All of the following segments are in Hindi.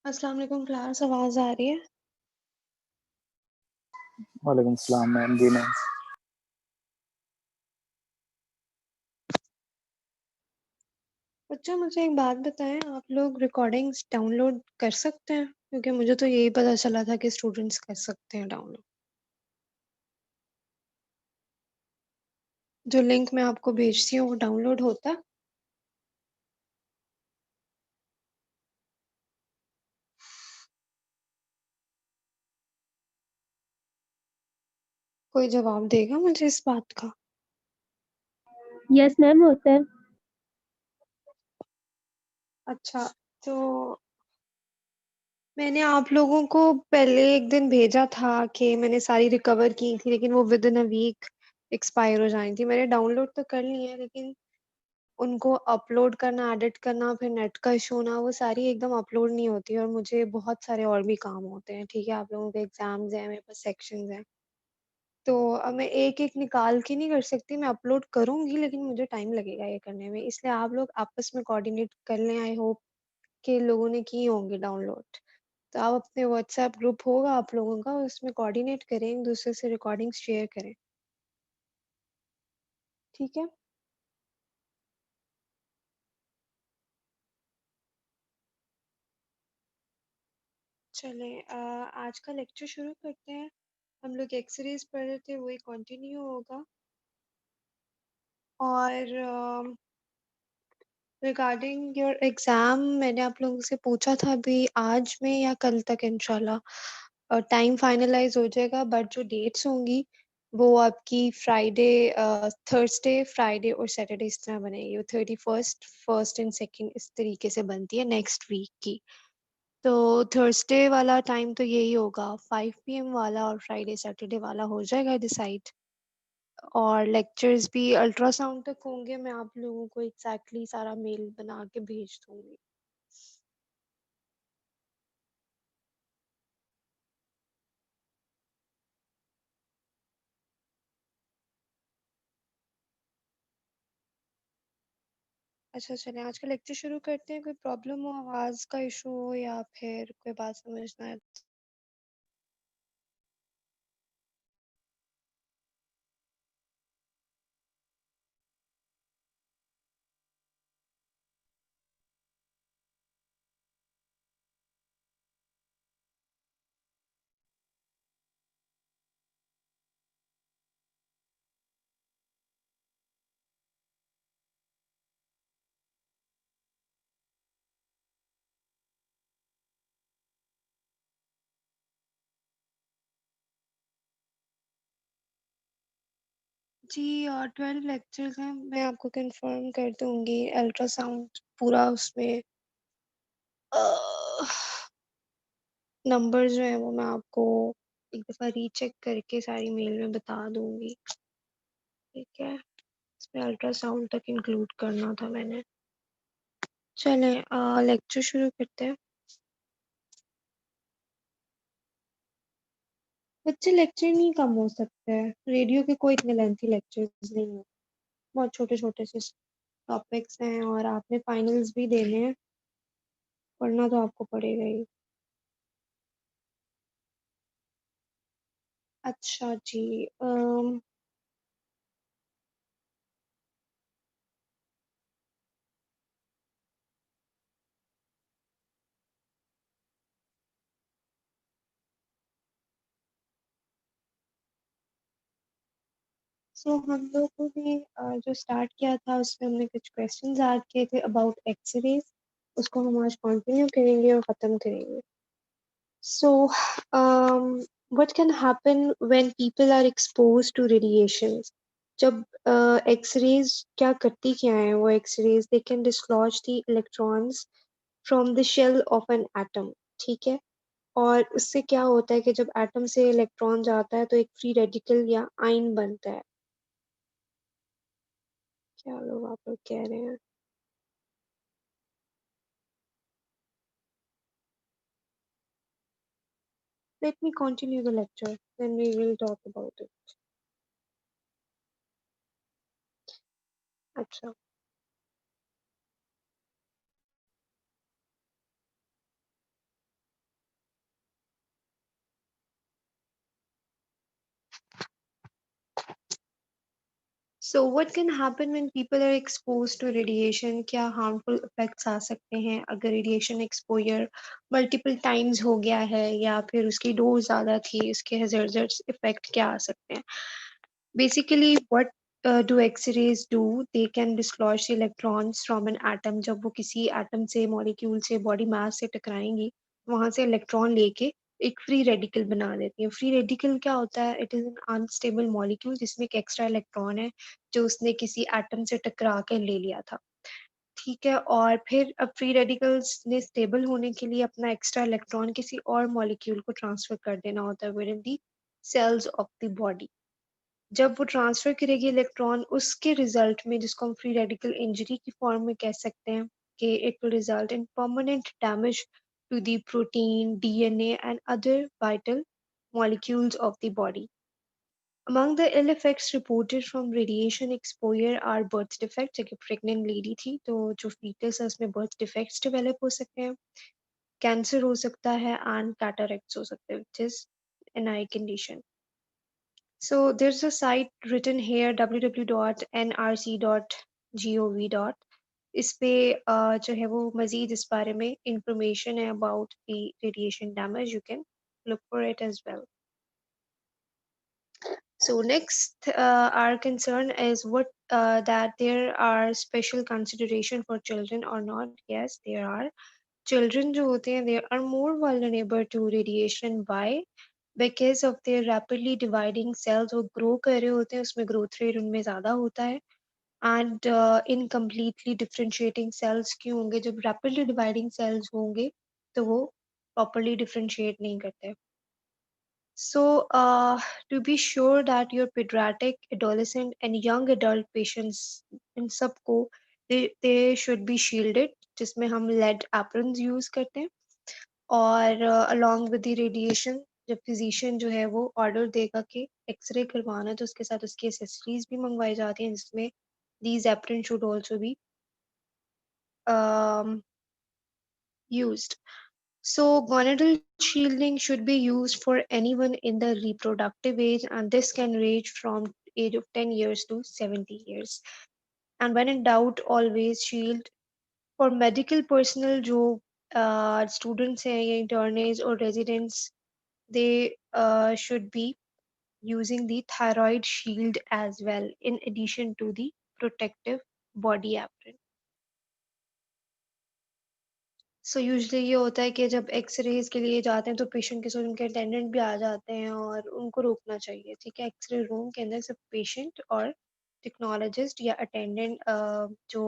अस्सलाम वालेकुम क्लास, आवाज़ आ रही है? वालेकुम सलाम मैम। जी मैम। बच्चों मुझे एक बात बताएँ, आप लोग रिकॉर्डिंग्स डाउनलोड कर सकते हैं? क्योंकि मुझे तो यही पता चला था कि स्टूडेंट्स कर सकते हैं डाउनलोड। जो लिंक मैं आपको भेजती हूँ वो डाउनलोड होता? कोई जवाब देगा मुझे इस बात का? यस मैम, होता है। अच्छा, तो मैंने आप लोगों को पहले एक दिन भेजा था कि मैंने सारी रिकवर की थी, लेकिन वो विदिन अ वीक एक्सपायर हो जानी थी। मैंने डाउनलोड तो कर ली है, लेकिन उनको अपलोड करना, एडिट करना, फिर नेट का इश्यू होना, वो सारी एकदम अपलोड नहीं होती और मुझे बहुत सारे और भी काम होते हैं, ठीक है? आप लोगों के एग्ज़ाम्स हैं, मेरे पास सेक्शंस हैं। तो अब मैं एक-एक निकाल के नहीं कर सकती, मैं अपलोड करूँगी लेकिन मुझे टाइम लगेगा ये करने में, इसलिए आप लोग आपस में कोऑर्डिनेट कर लें। आई होप कि लोगों ने की होंगी डाउनलोड। तो आप अपने व्हाट्सएप ग्रुप होगा आप लोगों का, उसमें कोऑर्डिनेट करें, एक-दूसरे से रिकॉर्डिंग्स शेयर करें। ठीक है? चलें आज का लेक्चर शुरू करते हैं। हम लोग एक्स-रेज़ पढ़ रहे थे, वही कंटिन्यू होगा। और रिगार्डिंग योर एग्ज़ाम मैंने आप लोगों से पूछा था अभी आज में या कल तक इंशाल्लाह टाइम फाइनलाइज़ हो जाएगा, बट जो डेट्स होंगी वो आपकी थर्सडे, फ्राइडे और सैटरडे इस तरह बनेगी। वो 31st, 1st एंड 2nd इस तरीके से बनती है नेक्स्ट वीक की। तो थर्सडे वाला टाइम तो यही होगा 5 पीएम वाला, और फ्राइडे, सैटरडे वाला हो जाएगा डिसाइड। और लेक्चर्स भी अल्ट्रासाउंड तक होंगे, मैं आप लोगों को एग्ज़ैक्टली सारा मेल बना के भेज दूँगी। अच्छा चलें आज का लेक्चर शुरू करते हैं। कोई प्रॉब्लम हो, आवाज़ का इश्यू हो या फिर कोई बात समझ ना आए? जी 12 लेक्चर्स हैं, मैं आपको कन्फर्म कर दूँगी। अल्ट्रासाउंड पूरा उसमें अ, नंबर जो हैं वो मैं आपको एक दफ़ा रीचेक करके सारी मेल में बता दूँगी। ठीक है? इसमें अल्ट्रासाउंड तक इंक्लूड करना था मैंने। चलें लेक्चर शुरू करते हैं। बच्चे लेक्चर नहीं कम हो सकते हैं, रेडियो के कोई इतने लेंथी लेक्चर्स नहीं होते, बहुत छोटे-छोटे से टॉपिक्स हैं और आपने फाइनल्स भी देने हैं, पढ़ना तो आपको पड़ेगा ही। अच्छा जी सो हम लोगों ने जो स्टार्ट किया था उसमें हमने कुछ क्वेश्चंस ऐड किए थे अबाउट एक्स-रेज़, उसको हम आज कंटिन्यू करेंगे और ख़त्म करेंगे। So, what can happen when people are exposed to radiations? जब एक्स-रेज़ क्या करती क्या हैं वो x-rays they can dislodge the electrons from the shell of an atom, ठीक है? और उससे क्या होता है कि जब एटम से इलेक्ट्रॉन जाता है तो एक फ्री रेडिकल या आयन बनता है। क्या लोग आप लोग कह रहे हैं? Let me continue the lecture, then we will talk about it. अच्छा। So what can happen when people are exposed to radiation? क्या harmful effects आ सकते हैं अगर radiation exposure multiple times हो गया है या फिर उसकी dose ज़्यादा थी, उसके hazardous effect क्या आ सकते हैं? Basically, what do X-rays do? They can dislodge the electrons from an atom. जब वो किसी atom से, molecule से, body mass से टकराएंगी, वहाँ से electron लेके एक फ्री रेडिकल बना देती है। फ्री रेडिकल क्या होता है? It is an unstable molecule जिसमें एक एक्स्ट्रा इलेक्ट्रॉन है, जो उसने किसी एटम से टकरा कर ले लिया था। ठीक है? और फिर अब फ्री रेडिकल्स ने स्टेबल होने के लिए अपना एक्स्ट्रा इलेक्ट्रॉन किसी और मॉलिक्यूल को ट्रांसफर कर देना होता है within the cells of the body. जब वो ट्रांसफर करेगी इलेक्ट्रॉन, उसके रिजल्ट में जिसको हम फ्री रेडिकल इंजरी की फॉर्म में कह सकते हैं कि it will result in permanent damage to the protein, DNA, and other vital molecules of the body. Among the ill effects reported from radiation exposure are birth defects. अगर प्रेग्नेंट लेडी थी तो जो फीटस है उसमें बर्थ डिफेक्ट्स डेवलप हो सकते हैं, कैंसर हो सकता है एंड कैटरेक्ट्स हो सकते हैं which is an I condition. So there's a site written here www.nrc.gov. इस पे जो है वो मज़ीद इस बारे में इंफॉर्मेशन है about the radiation damage. You can look for it as well. So next, our concern is what that there are special consideration for children or not. Yes, there are. Children जो होते हैं they are more vulnerable to radiation. Why? Because of their rapidly dividing cells. वो grow कर रहे होते हैं, उसमें growth rate उनमें ज़्यादा होता है. And incompletely differentiating cells क्यों होंगे? जब rapidly dividing cells होंगे तो वो properly differentiate नहीं करते. So, to be sure that your pediatric, adolescent, and young adult patients इन सबको they should be shielded, जिसमें हम lead aprons use करते हैं और along with the radiation जब फिजिशियन जो है वो ऑर्डर देगा कि एक्सरे करवाना है तो उसके साथ उसकी एसेसरीज भी मंगवाई जाती हैं जिसमें these aprons should also be um, used. So, gonadal shielding should be used for anyone in the reproductive age, and this can range from age of 10 years to 70 years. And when in doubt, always shield. For medical personnel, जो students हैं या internees or residents, they should be using the thyroid shield as well, in addition to the protective body apron. So usually ये होता है कि जब एक्स-रेज़ के लिए जाते हैं तो पेशेंट के साथ उनके अटेंडेंट भी आ जाते हैं और उनको रोकना चाहिए, ठीक है? एक्स-रे रूम के अंदर सिर्फ पेशेंट और टेक्नोलॉजिस्ट या अटेंडेंट जो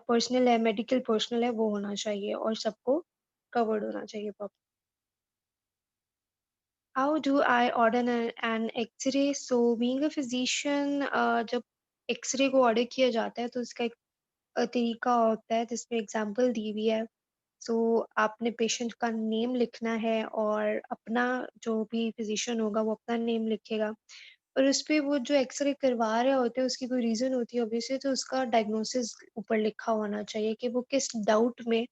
पर्सनल है, मेडिकल पर्सनल है वो होना चाहिए और सबको कवर्ड होना चाहिए proper. How do I order an x-ray? So being a physician जब एक्स-रे को ऑर्डर किया जाता है तो उसका एक तरीका होता है जिसमें एग्ज़ाम्पल दी हुई है. सो आपने पेशेंट का नेम लिखना है और अपना जो भी फिजिशियन होगा वो अपना नेम लिखेगा और उस पे वो जो एक्सरे करवा रहे होते हैं उसकी कोई रीज़न होती है ऑब्वियसली तो उसका डायग्नोसिस ऊपर लिखा होना चाहिए कि वो किस डाउट में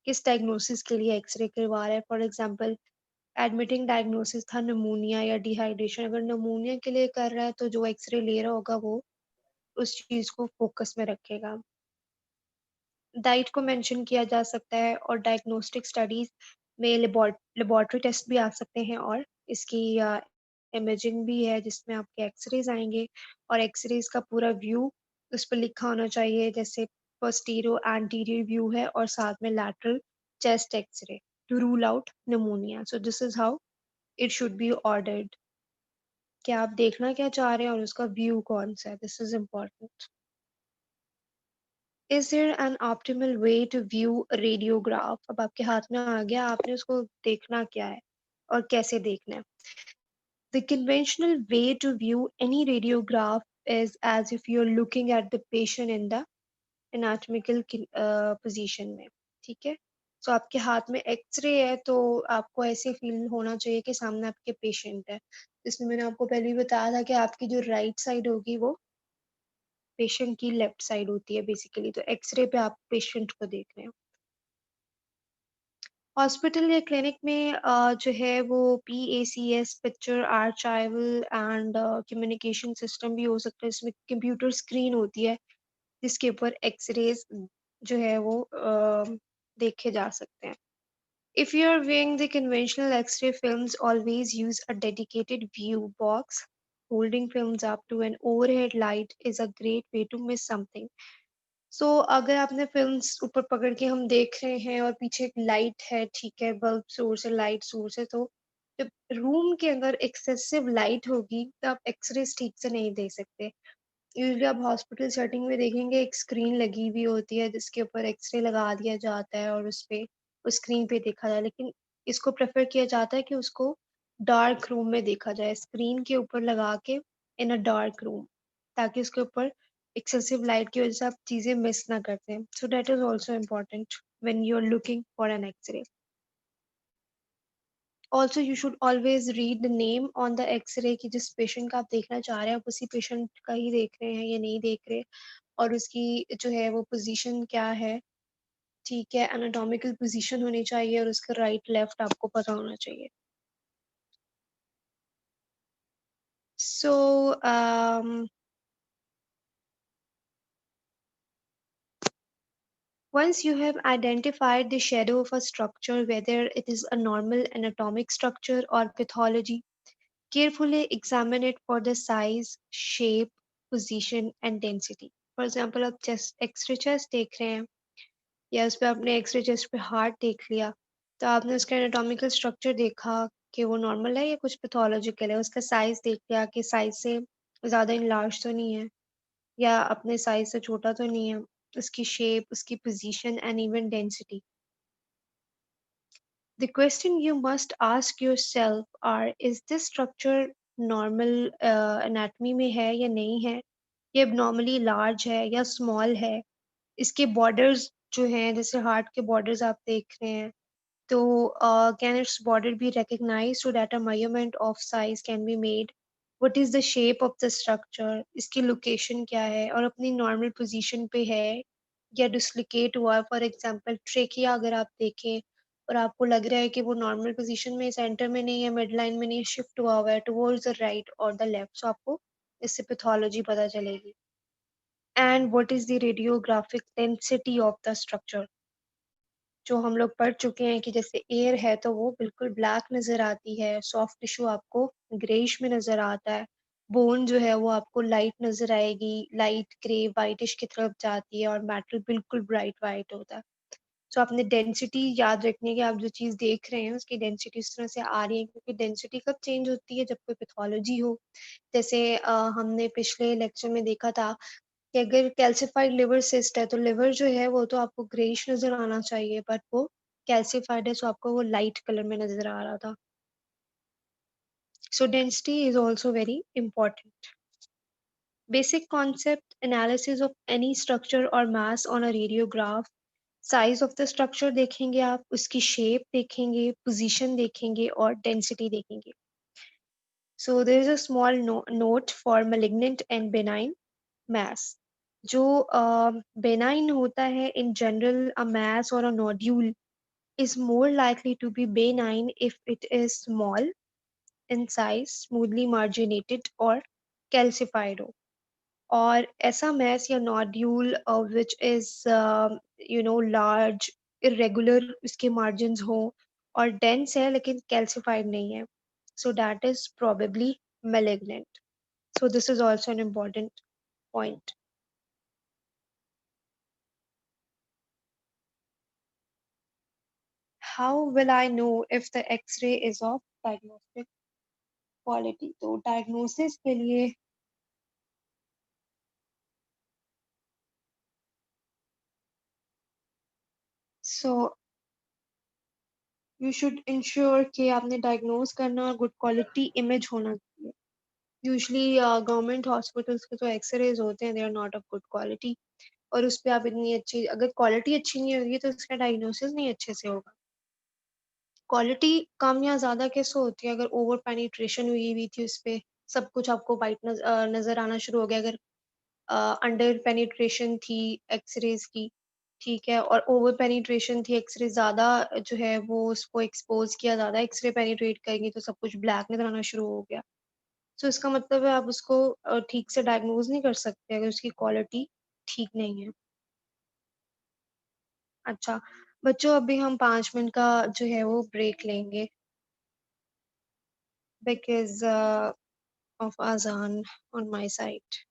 किस डायग्नोसिस के लिए एक्सरे करवा रहा है. फॉर एग्जांपल एडमिटिंग डायग्नोसिस था निमोनिया या डिहाइड्रेशन. अगर निमोनिया के लिए कर रहा है तो जो एक्सरे ले रहा होगा वो उस चीज़ को फोकस में रखेगा. डाइट को मेंशन किया जा सकता है और डायग्नोस्टिक स्टडीज़ में लेबोरेटरी टेस्ट भी आ सकते हैं और इसकी इमेजिंग भी है जिसमें आपके एक्स-रेज़ आएँगे और एक्स-रेज़ का पूरा व्यू उस पे लिखा होना चाहिए जैसे पोस्टीरियर एंटीरियर व्यू है और साथ में lateral chest x-ray to rule out pneumonia. So this is how it should be ordered. कि आप देखना क्या चाह रहे हैं और उसका व्यू कौन-सा है. This is important. Is there an optimal way to view a radiograph? अब आपके हाथ में आ गया, आपने उसको देखना क्या है और कैसे देखना है. The conventional way to view any radiograph is as if you're looking at the patient in the anatomical position में, ठीक है? सो आपके हाथ में एक्स-रे है तो आपको ऐसे फ़ील होना चाहिए कि सामने आपके पेशेंट है. जिसमें मैंने आपको पहले ही बताया था कि आपकी जो राइट साइड होगी वो पेशेंट की लेफ्ट साइड होती है बेसिकली. तो एक्स-रे पे आप पेशेंट को देख रहे हैं. हॉस्पिटल या क्लिनिक में जो है वो PACS picture archival and communication system भी हो सकता है। इसमें कंप्यूटर स्क्रीन होती है जिसके ऊपर एक्स-रेज़ जो है वो देखे जा सकते हैं। If you are viewing the conventional X-ray films, always use a dedicated view box. Holding films up to an overhead light is a great way to miss something. अगर आपने फ़िल्म्स ऊपर पकड़ के हम देख रहे हैं और पीछे एक लाइट है, ठीक है, बल्ब सोर्स है, लाइट सोर्स है, तो जब रूम के अंदर एक्सेसिव लाइट होगी, तो आप एक्स-रेज़ ठीक से नहीं देख सकते। यूजुअली आप हॉस्पिटल सेटिंग में देखेंगे एक स्क्रीन लगी हुई होती है जिसके ऊपर एक्स-रे लगा दिया जाता है और उसपे उस स्क्रीन पे देखा जाए, लेकिन इसको प्रेफ़र किया जाता है कि उसको डार्क रूम में देखा जाए, स्क्रीन के ऊपर लगा के इन अ डार्क रूम, ताकि उसके ऊपर एक्सेसिव लाइट की वज़ह से आप चीज़ें मिस ना कर दें। So that is also important when you are looking for an x-ray. Also you should always read the name on the x-ray कि जिस पेशेंट का आप देखना चाह रहे हैं, आप उसी पेशेंट का ही देख रहे हैं या नहीं देख रहे। और उसकी जो है वो पोज़ीशन क्या है, ठीक है, एनाटॉमिकल पोज़ीशन होनी चाहिए और उसका राइट लेफ्ट आपको पता होना चाहिए। सो um, once you have identified the shadow of a structure, whether it is a normal anatomic structure or pathology, carefully examine it for the size, shape, position and density. For example, आप चेस्ट एक्स-रे चेस्ट देख रहे हैं या उस पे आपने एक्स-रे चेस्ट पे हार्ट देख लिया, तो आपने उसका एनाटॉमिकल स्ट्रक्चर देखा कि वो नॉर्मल है या कुछ पैथोलॉजिकल है, उसका साइज़ देख लिया कि साइज़ से ज़्यादा एनलार्ज तो नहीं है या अपने साइज़ से छोटा तो नहीं है, उसकी शेप, उसकी position and even density. The question you must ask yourself are, is this structure normal anatomy में है या नहीं है? ये abnormally लार्ज है या स्मॉल है? इसके बॉर्डर्स जो हैं, जैसे हार्ट के बॉर्डर्स आप देख रहे हैं, तो can its border be recognized so that a measurement of size can be made? What is the shape of the structure? इसकी लोकेशन क्या है और अपनी नॉर्मल पोजीशन पे है या डिस्लोकेट हुआ है? फॉर एग्जांपल ट्रेकिया अगर आप देखें और आपको लग रहा है कि वो नॉर्मल पोजीशन में सेंटर में नहीं है, मिड लाइन में नहीं है, शिफ्ट हुआ हुआ है टुवर्ड्स द राइट और द लेफ्ट, सो आपको इससे पैथोलॉजी पता चलेगी। And what is the radiographic density of the structure? जो हम लोग पढ़ चुके हैं कि जैसे एयर है तो वो बिल्कुल ब्लैक नज़र आती है, सॉफ्ट टिश्यू आपको ग्रेइश में नज़र आता है, बोन जो है वो आपको लाइट नज़र आएगी, लाइट ग्रे व्हाइटिश की तरफ जाती है और मेटल बिल्कुल ब्राइट व्हाइट होता है। सो आपने डेंसिटी याद रखनी है कि आप जो चीज़ देख रहे हैं उसकी डेंसिटी इस तरह से आ रही है, क्योंकि डेंसिटी कब चेंज होती है जब कोई पैथोलॉजी हो। जैसे हमने पिछले लेक्चर में देखा था कि अगर कैल्सिफाइड लिवर सिस्ट है तो लिवर जो है वो तो आपको ग्रेइश नज़र आना चाहिए, बट वो कैल्सिफाइड है, सो आपको वो लाइट कलर में नज़र आ रहा था। So density is also very important. Basic concept analysis of any structure और mass on a radiograph. Size of the structure देखेंगे आप, उसकी शेप देखेंगे, पोज़ीशन देखेंगे और डेंसिटी देखेंगे। So there is a small note for malignant and benign mass. जो benign होता है in general, a mass or a nodule is more likely to be benign if it is small in size, smoothly marginated or calcified हो। और ऐसा mass या nodule which is large, irregular उसके margins हो और dense है लेकिन calcified नहीं है, so that is probably malignant. So this is also an important point. How will I know if the X-ray is of diagnostic quality? तो diagnosis के लिए so you should ensure कि आपने diagnose करना और good quality image होना चाहिए। Usually government hospitals के जो X-rays होते हैं they are not of good quality और उस पे आप इतनी अच्छी, अगर quality अच्छी नहीं होगी तो उसका diagnosis नहीं अच्छे से होगा। क्वालिटी कम या ज़्यादा कैसे होती है? अगर ओवर पेनिट्रेशन हुई हुई थी उसपे, सब कुछ आपको व्हाइट नज़र आना शुरू हो गया, अगर अंडर पेनिट्रेशन थी एक्स-रेज़ की, ठीक है, और ओवर पेनिट्रेशन थी, एक्स-रे ज़्यादा जो है वो उसको एक्सपोज़ किया ज़्यादा, एक्स-रे पेनिट्रेट करेंगी तो सब कुछ ब्लैक नज़र आना शुरू हो गया। सो इसका मतलब है आप उसको ठीक से डायग्नोज़ नहीं कर सकते अगर उसकी क्वालिटी ठीक नहीं है। अच्छा, बच्चों अभी हम 5 मिनट का जो है वो ब्रेक लेंगे because of azaan on my side.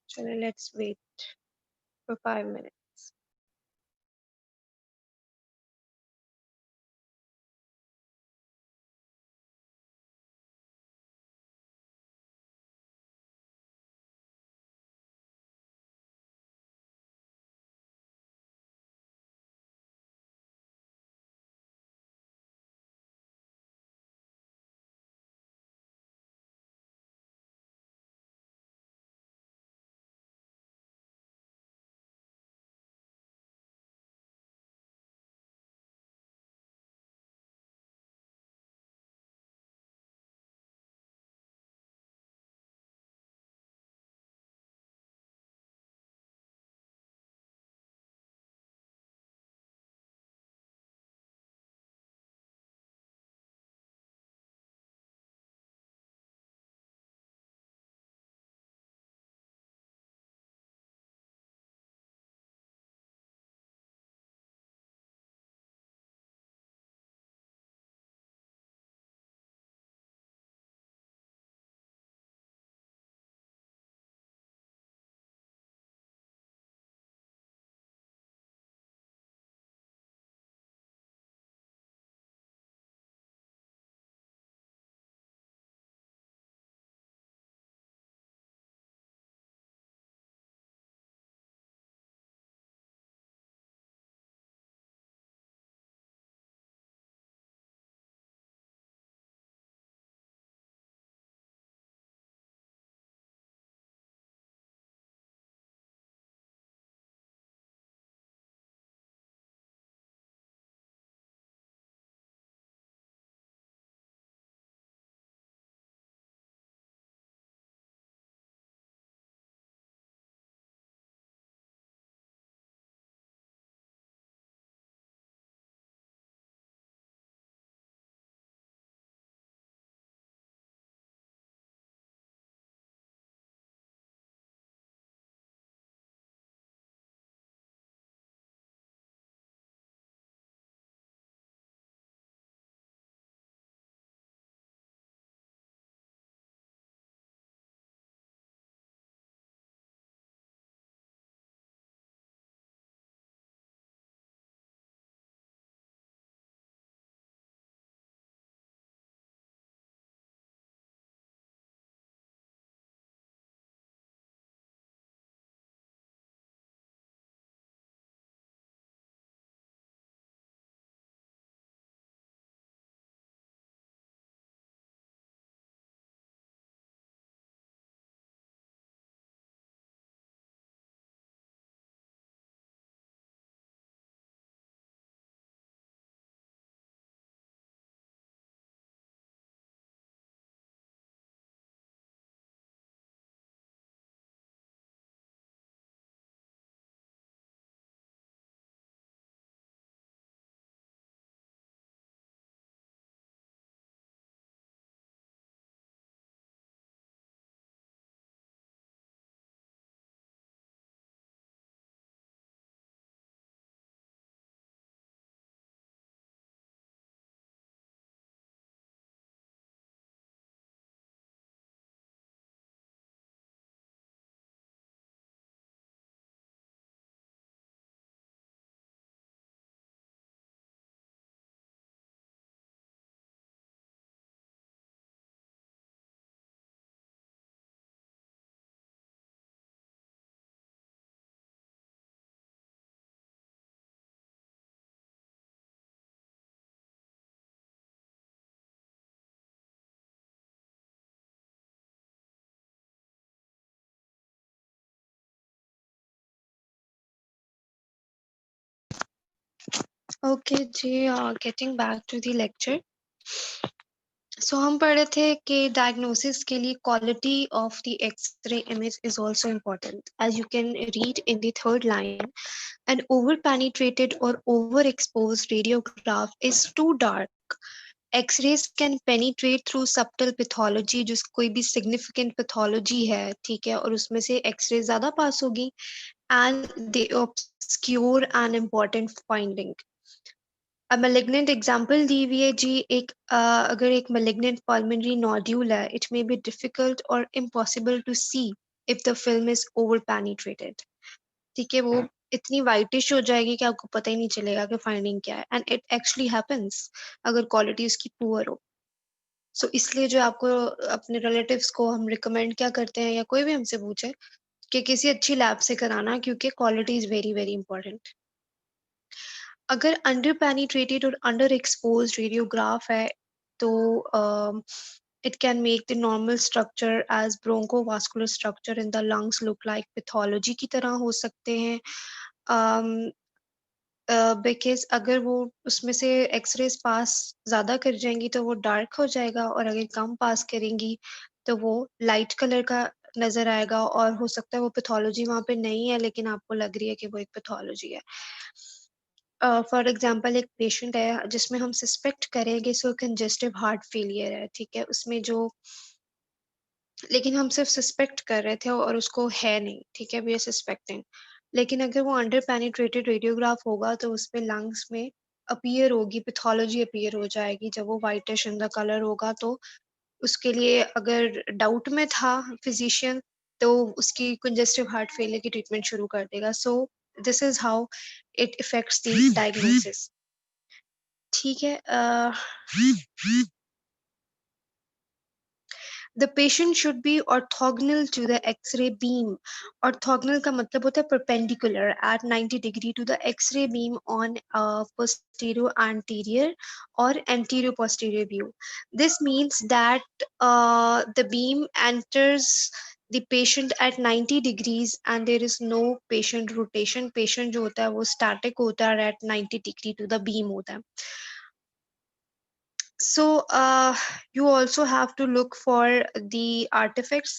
चलिए let's wait for 5 minutes. Okay, जी, getting back to the lecture. So हम पढ़े थे कि डायग्नोसिस के लिए quality of the x-ray image is also important. As you can read in the third line, an over-penetrated or overexposed radiograph is too dark. X-rays can penetrate through subtle pathology, जो कोई भी significant pathology है, ठीक है, और उसमें से X-ray ज़्यादा पास होगी, and they obscure an important finding. malignant example दी हुई है जी, अगर एक malignant pulmonary nodule है, it may be difficult or impossible to see if the film is over penetrated. ठीक है, वो इतनी वाइटिश हो जाएगी कि आपको पता ही नहीं चलेगा कि फाइंडिंग क्या है, एंड इट एक्चुअली हैपेंस अगर क्वालिटी उसकी पुअर हो. सो इसलिए जो आपको अपने रिलेटिव्स को हम रिकमेंड क्या करते हैं, या कोई भी हमसे पूछे, कि किसी अच्छी लैब से कराना, क्योंकि quality is very very important. अगर अंडर पेनिट्रेटेड और अंडर एक्सपोज्ड रेडियोग्राफ है, तो it can make the normal structure as bronchovascular structure in the lungs look like pathology की तरह हो सकते हैं. um, बिकॉज अगर वो उसमें से एक्सरेज पास ज़्यादा कर जाएंगी तो वो डार्क हो जाएगा, और अगर कम पास करेंगी तो वो लाइट कलर का नज़र आएगा, और हो सकता है वो पैथोलॉजी वहाँ पे नहीं है लेकिन आपको लग रही है कि वो एक पैथोलॉजी है. फॉर एग्जांपल एक पेशेंट है जिसमें हम सस्पेक्ट करेंगे सो कंजेस्टिव हार्ट फेलियर है, ठीक है, उसमें जो, लेकिन हम सिर्फ सस्पेक्ट कर रहे थे और उसको है नहीं, ठीक है, वी आर सस्पेक्टिंग. लेकिन अगर वो अंडर पेनिट्रेटेड रेडियोग्राफ होगा तो उसपे लंग्स में अपीयर होगी, पैथोलॉजी अपीयर हो जाएगी. जब वो व्हाइटिश इन द कलर होगा तो उसके लिए अगर डाउट में था फिजिशियन, तो उसकी कंजेस्टिव हार्ट फेलियर की ट्रीटमेंट शुरू कर देगा. सो this is how it effects the diagnosis. ठीक है. The patient should be orthogonal to the X-ray beam. Orthogonal का मतलब होता है perpendicular at 90 degree to the X-ray beam on posterior anterior or anterior posterior view. This means that the beam enters the patient at 90 degrees and there is no patient rotation. Patient जो होता है वो static होता है, at 90 degree to the beam होता है. So you also have to look for the artifacts.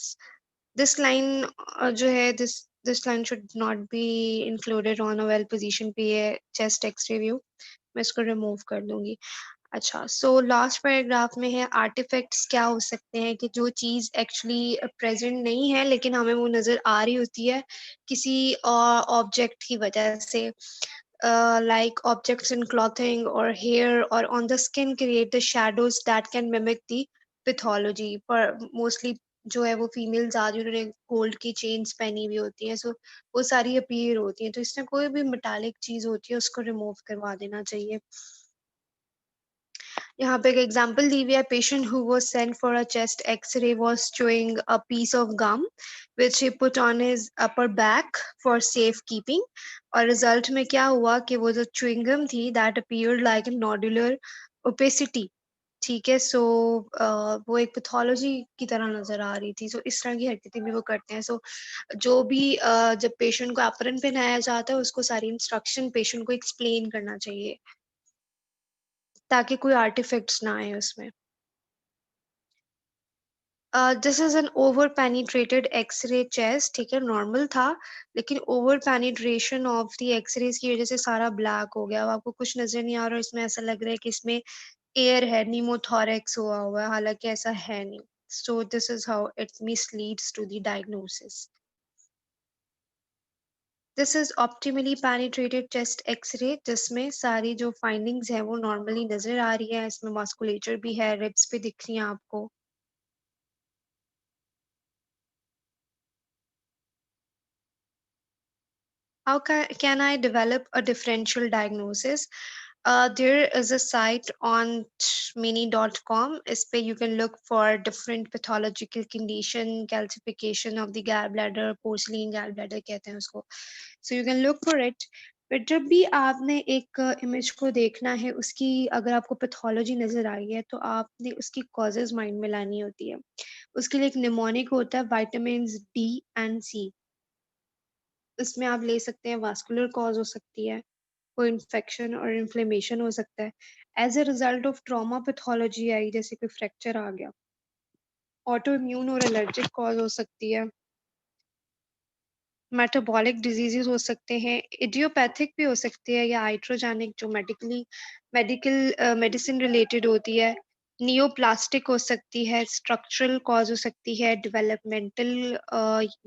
This line जो है, this line should not be included on a well position पे है chest X-ray view. मैं इसको remove कर दूंगी. अच्छा, सो लास्ट पैराग्राफ में है आर्टिफैक्ट्स क्या हो सकते हैं, कि जो चीज़ एक्चुअली प्रेजेंट नहीं है लेकिन हमें वो नज़र आ रही होती है किसी ऑब्जेक्ट की वजह से, like objects in clothing or hair or on the skin create the shadows that can mimic the pathology. पर मोस्टली जो है वो फीमेल ज़्यादा, उन्होंने गोल्ड की चेन्स पहनी हुई होती हैं, सो वो सारी अपीयर होती हैं, तो इसमें कोई भी मेटालिक चीज़ होती है उसको रिमूव करवा देना चाहिए. यहाँ पे एक एग्जांपल दी हुई है. Patient who was sent for a chest x-ray was chewing a piece of gum which he put on his upper back for safe keeping. और रिजल्ट में क्या हुआ कि वो जो chewing gum थी that appeared like a nodular opacity. ठीक है, सो वो एक पैथोलॉजी की तरह नजर आ रही थी. सो इस तरह की हरकतें भी वो करते हैं. सो जो भी जब पेशेंट को एप्रन पहनाया जाता है उसको सारी इंस्ट्रक्शन पेशेंट को एक्सप्लेन करना चाहिए ताकि कोई आर्टिफैक्ट्स ना आए उसमें. This is an over penetrated x-ray chest, ठीक है, नॉर्मल था लेकिन over penetration of the x-rays की वजह से सारा ब्लैक हो गया. अब आपको कुछ नजर नहीं आ रहा, इसमें ऐसा लग रहा है कि इसमें एयर है, निमोथोरेक्स हुआ हुआ है, हालांकि ऐसा है नहीं. So this is how it misleads to the diagnosis. This is optimally penetrated chest x-ray जिसमें सारी जो फाइंडिंग्स है वो नॉर्मली नजर आ रही है. इसमें मस्कुलेचर भी है, रिब्स भी दिख रही हैं आपको. How can I develop a differential diagnosis? There is a site on mini.com. इस पे you can look for different pathological condition, calcification of the gallbladder, porcelain gallbladder कहते हैं उसको. So you can look for it. But जब भी आपने एक इमेज को देखना है, उसकी अगर आपको पैथोलॉजी नजर आई है तो आपने उसकी कॉजेज माइंड में लानी होती है. उसके लिए एक निमोनिक होता है, विटामिन डी एंड सी. इसमें आप ले सकते हैं, वास्कुलर कॉज हो सकती है, कोई इन्फेक्शन और इन्फ्लेमेशन हो सकता है। As a result of trauma pathology आई, जैसे कोई फ्रैक्चर आ गया। ऑटो इम्यून और एलर्जिक कॉज हो सकती है। मेटाबॉलिक डिजीजेस हो सकते हैं, इडियोपैथिक भी हो सकती है, या आइट्रोजेनिक जो मेडिसिन रिलेटेड होती है। नियोप्लास्टिक हो सकती है, स्ट्रक्चरल कॉज हो सकती है, डेवलपमेंटल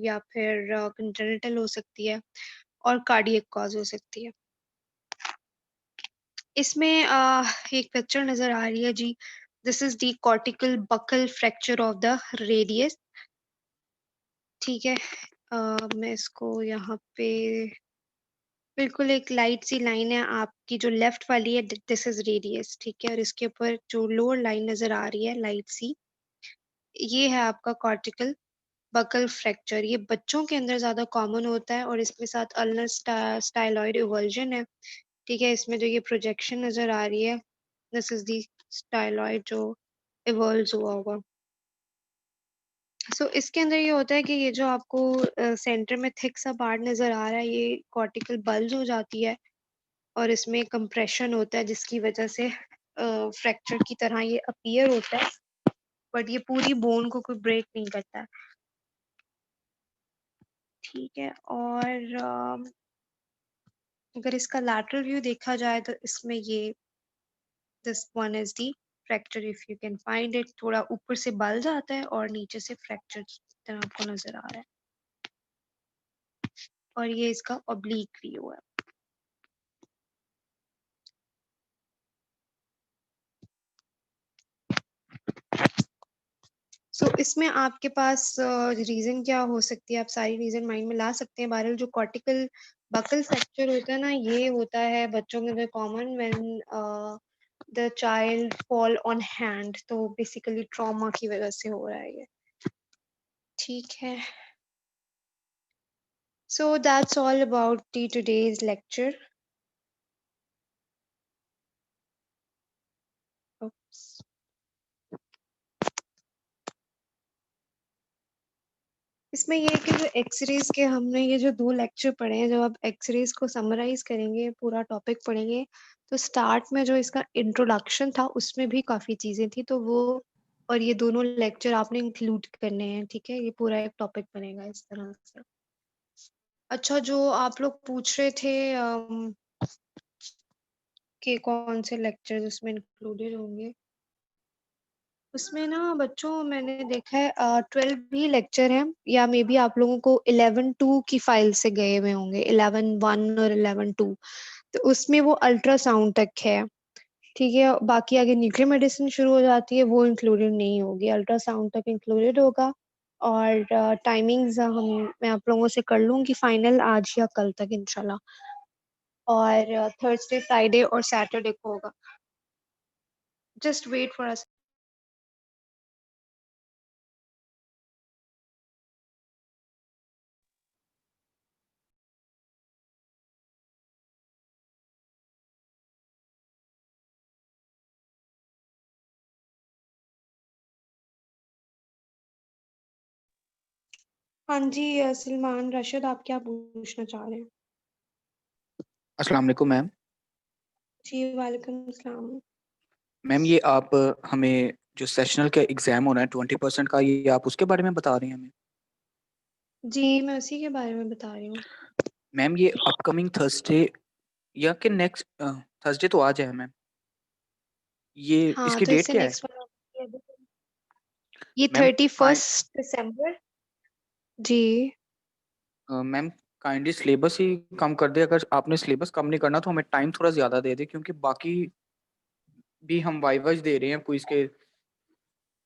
या फिर कंजेनिटल हो सकती है, और कार्डियक कॉज हो सकती है। इसमें एक पिक्चर नजर आ रही है जी। This is the cortical buckle fracture of the radius. ठीक है, मैं इसको यहाँ पे बिल्कुल एक लाइट सी लाइन है आपकी जो लेफ्ट वाली है, दिस इज रेडियस। ठीक है, और इसके ऊपर जो लोअर लाइन नजर आ रही है लाइट सी, ये है आपका कॉर्टिकल बकल फ्रैक्चर। ये बच्चों के अंदर ज्यादा कॉमन होता है और इसके साथ अल्नर स्टाइलॉइड इवल्जन है। ठीक है, इसमें जो ये प्रोजेक्शन नजर आ रही है, दिस इज दी स्टाइलॉइड जो इवॉल्व हुआ होगा। इसके अंदर ये होता है कि ये जो आपको सेंटर में थिक सा पार्ट नजर आ रहा है, ये कॉर्टिकल बल्ज हो जाती है और इसमें कंप्रेशन होता है, जिसकी वजह से फ्रैक्चर की तरह ये अपीयर होता है, बट ये पूरी बोन को कोई ब्रेक नहीं करता है। ठीक है, और अगर इसका लैटरल व्यू देखा जाए तो इसमें ये this one is the fracture, if you can find it, थोड़ा ऊपर से बल जाता है और नीचे से फ्रैक्चर की तरह आपको नजर आ रहा है, और ये इसका ऑब्लिक व्यू है। इसमें आपके पास रीजन क्या हो सकती है, आप सारी रीजन माइंड में ला सकते हैं। बहरहाल जो कॉर्टिकल बकल फ्रैक्चर होता है ना, ये होता है बच्चों के अंदर common when the child fall on hand, तो बेसिकली ट्रॉमा की वजह से हो रहा है ये। ठीक है, so that's all about the today's lecture. इसमें ये है कि जो एक्सरेज के हमने ये जो 2 लेक्चर पढ़े हैं, जब आप एक्सरेज को समराइज करेंगे, पूरा टॉपिक पढ़ेंगे, तो स्टार्ट में जो इसका इंट्रोडक्शन था उसमें भी काफ़ी चीज़ें थी, तो वो और ये दोनों लेक्चर आपने इंक्लूड करने हैं। ठीक है, ये पूरा एक टॉपिक बनेगा इस तरह से। अच्छा, जो आप लोग पूछ रहे थे कि कौन से लेक्चर्स उसमें इंक्लूडेड होंगे, उसमें ना बच्चों मैंने देखा है 12 भी लेक्चर हैं, या मे बी आप लोगों को 11-2 की फाइल से गए हुए होंगे, 11-1 और 11-2, तो उसमें वो अल्ट्रासाउंड तक है। ठीक है, बाकी आगे न्यूक्लियर मेडिसिन शुरू हो जाती है, वो इंक्लूडेड नहीं होगी, अल्ट्रासाउंड तक इंक्लूडेड होगा। और टाइमिंग्स मैं आप लोगों से कर लूँगी फाइनल आज या कल तक इंशाल्लाह, और थर्सडे फ्राइडे और सैटरडे को होगा। Just wait for us. हाँ जी, सलमान रशीद, आप क्या पूछना चाह रहे हैं? अस्सलाम वालेकुम मैम। जी, वालेकुम अस्सलाम। मैम ये आप हमें जो सेशनल का एग्जाम होना है 20% का, ये आप उसके बारे में बता रही हैं हमें? जी, मैं उसी के बारे में बता रही हूँ। मैम ये अपकमिंग थर्सडे या कि नेक्स्ट थर्सडे तो आज है मैम, ये हाँ, इसकी तो डेट इससे क्या है? नेक्स्ट वाला ये मैम 31 दिसंबर। जी। मैम काइंडली सिलेबस ही कम कर दे। अगर आपने सिलेबस कम नहीं करना तो हमें टाइम थोड़ा ज़्यादा दे दे, क्योंकि बाकी भी हम वाइवाज दे रहे हैं क्विज के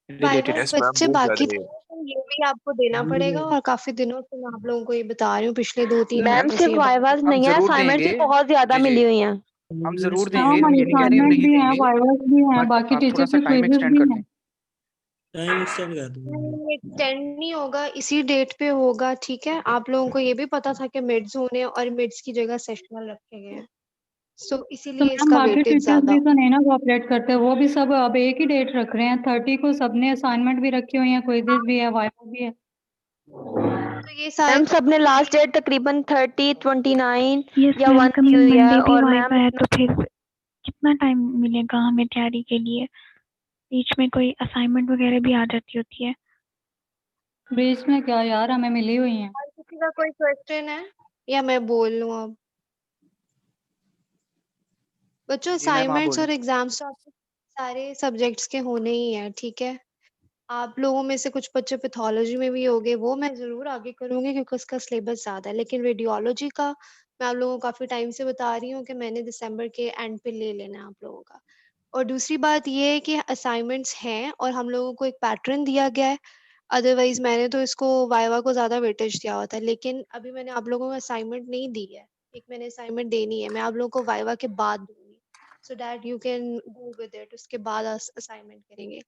रिलेटेड। वाइवा यस मैम, बच्चे बहुत बाकी ज्यादा थे, है। तो ये भी आपको देना पड़ेगा, और काफी दिनों से मैं आप लोगों को ये बता रही हूँ, पिछले 2-3 मैम मैम हफ्तों से सिर्फ ये बात वाइवाज हम नहीं है, जरूर असाइनमेंट देंगे। भी बहुत ज्यादा जी जी, मिली हुई हैं। हम जरूर हाँ, देंगे, हम ये नहीं कह रहे हम असाइनमेंट नहीं भी है, देंगे, वाइवास भी है, बट बाकी आप थोड़ा टीचर सा के टाइम क्विजेस एक्सटेंड भी कर हैं। दें। टाइम एक्सटेंड कर दूंगा। नहीं, एक्सटेंड नहीं होगा, इसी डेट पे होगा। ठीक है, आप लोगों को ये भी पता था कि मिड्स होने, और मिड्स की जगह सेशनल रखे गए हैं, तो इसीलिए मैम इसका बाकी वेटेज टीचर्स ज्यादा। भी तो नहीं ना कोऑपरेट करते, वो भी सब अब एक ही डेट रख रहे हैं। 30 को सबने असाइनमेंट भी रखी हुई है, क्विजेस भी है, वाइवा भी है। तो ये सारे मैम सबने लास्ट डेट तकरीबन 30, 29 यस या मैम, 1 की कमिंग हुई है मंडे भी और वाइवा मैम है, तो फिर कितना टाइम मिलेगा हमें तैयारी के लिए? बीच में कोई असाइनमेंट वगैरह भी आ जाती होती है। बीच में क्या यार, हमें मिली हुई हैं। और किसी का कोई क्वेश्चन है या मैं बोल लूँ अब? बच्चों जी मैम, आप असाइनमेंट्स बोलें। और एग्जाम्स तो आपके सारे सब्जेक्ट्स के होने ही हैं, ठीक है? आप लोगों में से कुछ बच्चे पैथोलॉजी में भी होंगे, वो मैं ज़रूर आगे करूँगी क्योंकि उसका सिलेबस ज़्यादा है। लेकिन रेडियोलॉजी का मैं आप लोगों को काफ़ी टाइम से बता रही हूँ कि मैंने दिसंबर के एंड पे ले लेना है आप लोगों का। और दूसरी बात ये है कि असाइनमेंट्स हैं और हम लोगों को एक पैटर्न दिया गया है। अदरवाइज़ मैंने तो इसको वाइवा को ज़्यादा वेटेज दिया हुआ था, लेकिन अभी मैंने आप लोगों को असाइनमेंट नहीं दी है। एक मैंने असाइनमेंट देनी है, मैं आप लोगों को वाइवा के बाद दूँगी, so that you can go with it, उसके बाद असाइनमेंट करेंगे।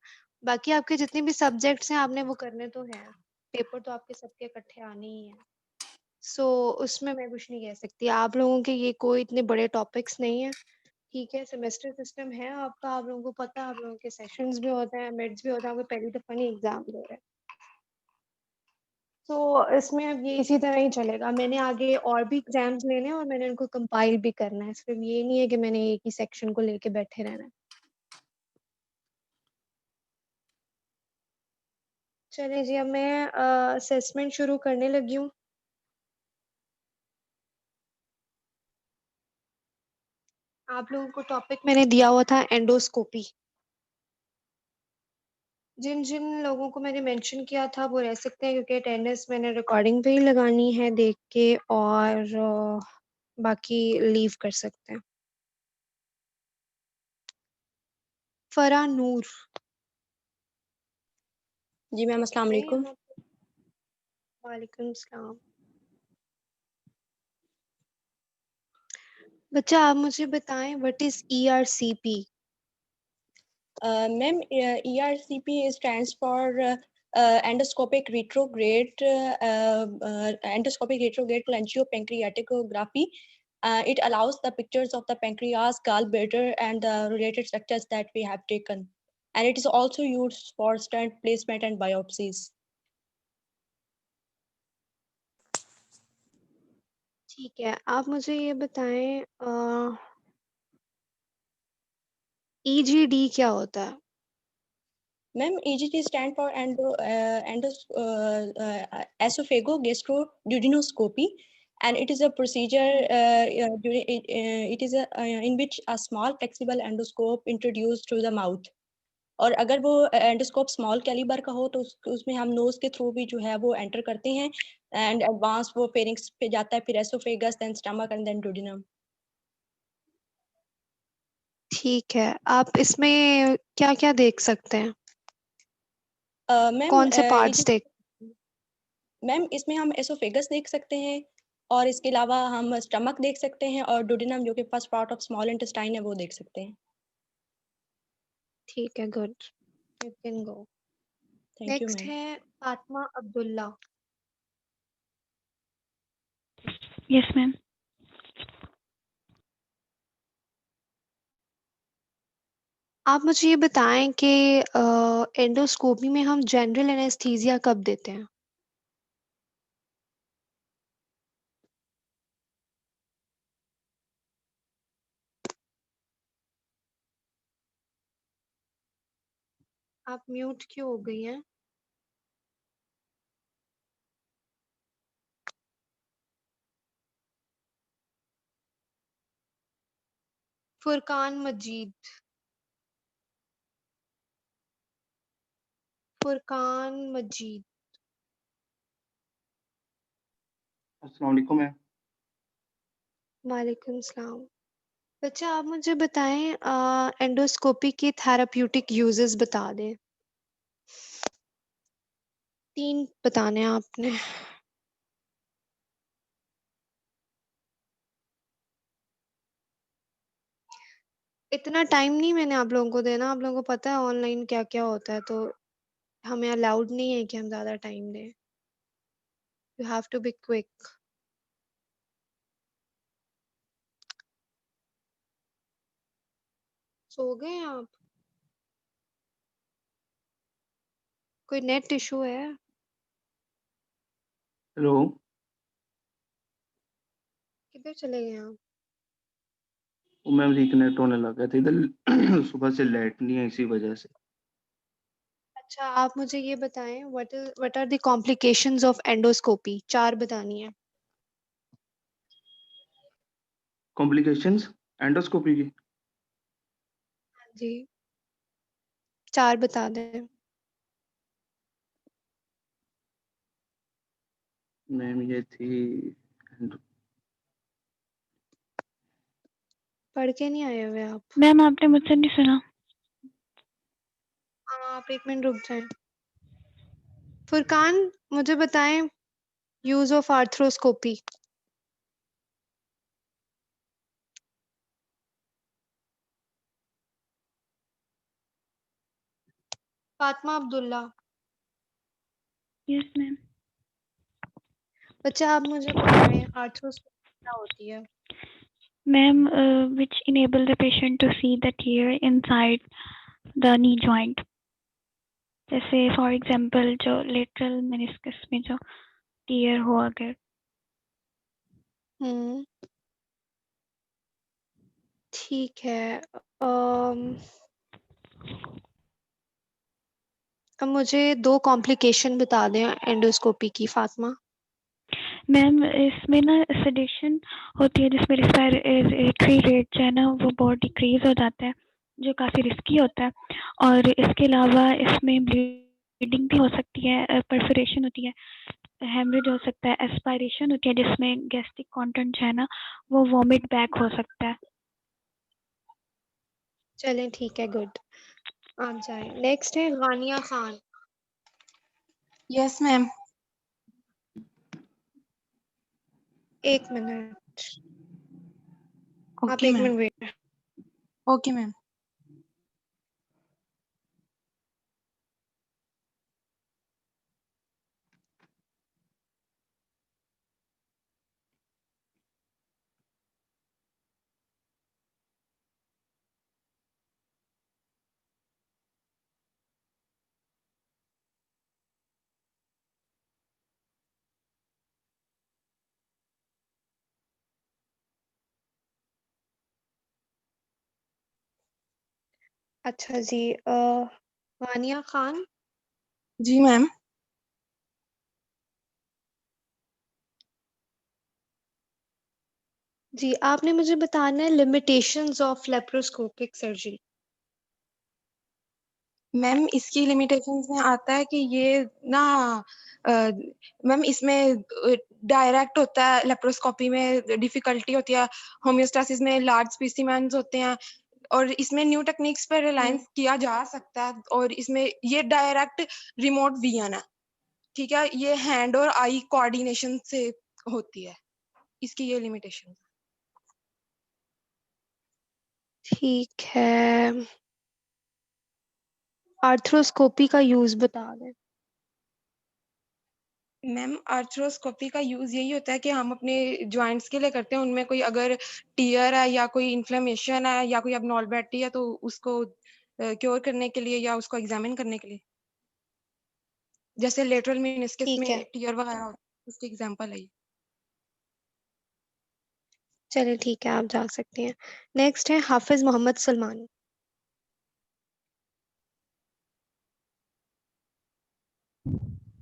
बाकी आपके जितने भी सब्जेक्ट्स हैं आपने वो करने तो हैं, पेपर तो आपके सबके इकट्ठे आने ही हैं। सो उसमें मैं कुछ नहीं कह सकती। आप लोगों के ये कोई इतने बड़े टॉपिक्स नहीं हैं, ठीक है? सेमेस्टर सिस्टम है आपका, आप लोगों को पता है, आप लोगों के सेशंस भी होते हैं, मिड्स भी होते हैं, आपको पहली दफ़ा नहीं एग्ज़ाम दे रहे हैं। तो इसमें अब ये इसी तरह ही चलेगा। मैंने आगे और भी एग्ज़ाम्स लेने हैं और मैंने उनको कंपाइल भी करना है। सिर्फ़ ये नहीं है कि मैंने एक ही सेक्शन को लेके बैठे रहना है। चलिए जी, अब मैं असेसमेंट शुरू करने लगी हूँ। आप लोगों को टॉपिक मैंने दिया हुआ था एंडोस्कोपी। जिन-जिन लोगों को मैंने मेंशन किया था वो रह सकते हैं क्योंकि अटेंडेंस मैंने रिकॉर्डिंग पे ही लगानी है देख के, और बाकी लीव कर सकते हैं। फराह नूर। जी मैम, अस्सलाम है वालेकुम। यहाँ पे? वालेकुम सलाम। बच्चा आप मुझे बताएं what is ERCP? Ma'am, ERCP stands for endoscopic retrograde cholangiopancreatography. It allows the pictures of the pancreas, gallbladder, and the related structures that we have taken. And it is also used for stent placement and biopsies. ठीक है, आप मुझे ये बताएं ईजीडी क्या होता है? Ma'am, EGT stand for esophagogastroduodenoscopy, and it is a procedure in which a small flexible endoscope introduced through the mouth. और अगर वो एंडोस्कोप स्मॉल कैलिबर का हो तो उसमें हम नोज के थ्रू भी जो है वो एंटर करते हैं, एंड एडवांस वो फेरिंग्स पे जाता है, फिर oesophagus, then stomach and then duodenum. ठीक है, आप इसमें क्या-क्या देख सकते हैं? मैम, कौन से पार्ट्स देख मैम इसमें हम एसोफेगस देख सकते हैं, और इसके अलावा हम स्टमक देख सकते हैं, और डुodenum जो कि first part of small intestine है वो देख सकते हैं। ठीक है, good, you can go. Thank you next ma'am. है फातिमा अब्दुल्ला। Yes ma'am. आप मुझे ये बताएं कि एंडोस्कोपी में हम जनरल एनेस्थीसिया कब देते हैं? आप म्यूट क्यों हो गई हैं? फुरकान मजीद। फुरकान मजीद। अस्सलाम वालेकुम मैम। वालेकुम सलाम। बच्चा आप मुझे बताएं एंडोस्कोपी के थेराप्यूटिक यूजेस बता दें। 3 बताने हैं आपने। इतना टाइम नहीं मैंने आप लोगों को देना, आप लोगों को पता है ऑनलाइन क्या-क्या होता है, तो हमें अलाउड नहीं है कि हम ज़्यादा टाइम दें। You have to be quick. सो गए हैं आप? कोई नेट इशू है? हेलो। किधर चले गए आप? वो मैम रिकनेक्ट होने लगा था इधर सुबह से लाइट नहीं है इसी वजह से। अच्छा, आप मुझे ये बताएं what are the complications of endoscopy? 4 बतानी है। कॉम्प्लिकेशंस एंडोस्कोपी की? हाँ जी, 4 बता दें। मैम ये थी पढ़ के नहीं आए हुए आप? मैम आपने मुझसे नहीं सुना। हाँ, आप 1 मिनट रुक जाएं। फुरकान, मुझे बताएं use of arthroscopy. Fatima Abdullah. Yes ma'am. बच्चा, आप मुझे बताएं आर्थ्रोस्कोपी क्या होती है? Ma'am which enable the patient to see the tear inside the knee joint. जैसे फॉर एग्जांपल जो लेटरल मेनिस्कस में जो टीयर हो अगर। हम्म, ठीक है। अब मुझे 2 कॉम्प्लिकेशन बता दें एंडोस्कोपी की, फातिमा। मैम इसमें ना सेडेशन होती है जिसमें रेस्पिरेटरी रेट जो है ना वो बहुत डिक्रीज हो जाता है, जो काफ़ी रिस्की होता है। और इसके अलावा इसमें ब्लीडिंग भी हो सकती है, परफोरेशन होती है, हेमरेज हो सकता है, एस्पायरेशन होती है जिसमें गैस्ट्रिक कंटेंट जो है ना वो वॉमिट बैक हो सकता है। चलें, ठीक है, गुड। आप जाएं। नेक्स्ट है Ghania Khan. Yes ma'am. 1 minute, आप okay 1 ma'am. Minute wait. Okay ma'am. अच्छा जी, गानिया खान। जी मैम। जी, आपने मुझे बताना है limitations of laparoscopic surgery. Ma'am इसकी लिमिटेशंस में आता है कि ये ना मैम इसमें डायरेक्ट होता है, लेप्रोस्कोपी में डिफिकल्टी होती है, होम्योस्टासिस में लार्ज स्पेसिमेंस होते हैं, और इसमें न्यू टेक्निक्स पर रिलायंस किया जा सकता है, और इसमें ये डायरेक्ट रिमोट विजन है। ठीक है, ये हैंड और आई कोऑर्डिनेशन से होती है, इसकी ये लिमिटेशन। ठीक है, आर्थ्रोस्कोपी का यूज बता दें। मैम आर्थ्रोस्कोपी का यूज यही होता है कि हम अपने जॉइंट्स के लिए करते हैं, उनमें कोई अगर टीयर है या कोई इन्फ्लेमेशन है या कोई abnormality है तो उसको क्योर करने के लिए या उसको एग्जामिन करने के लिए, जैसे लेटरल मेनिस्कस ठीक में है, टीयर वगैरह होता है, उसकी एग्जांपल है ये। चलिए ठीक है, आप जा सकती हैं। नेक्स्ट है हाफिज मोहम्मद सलमान।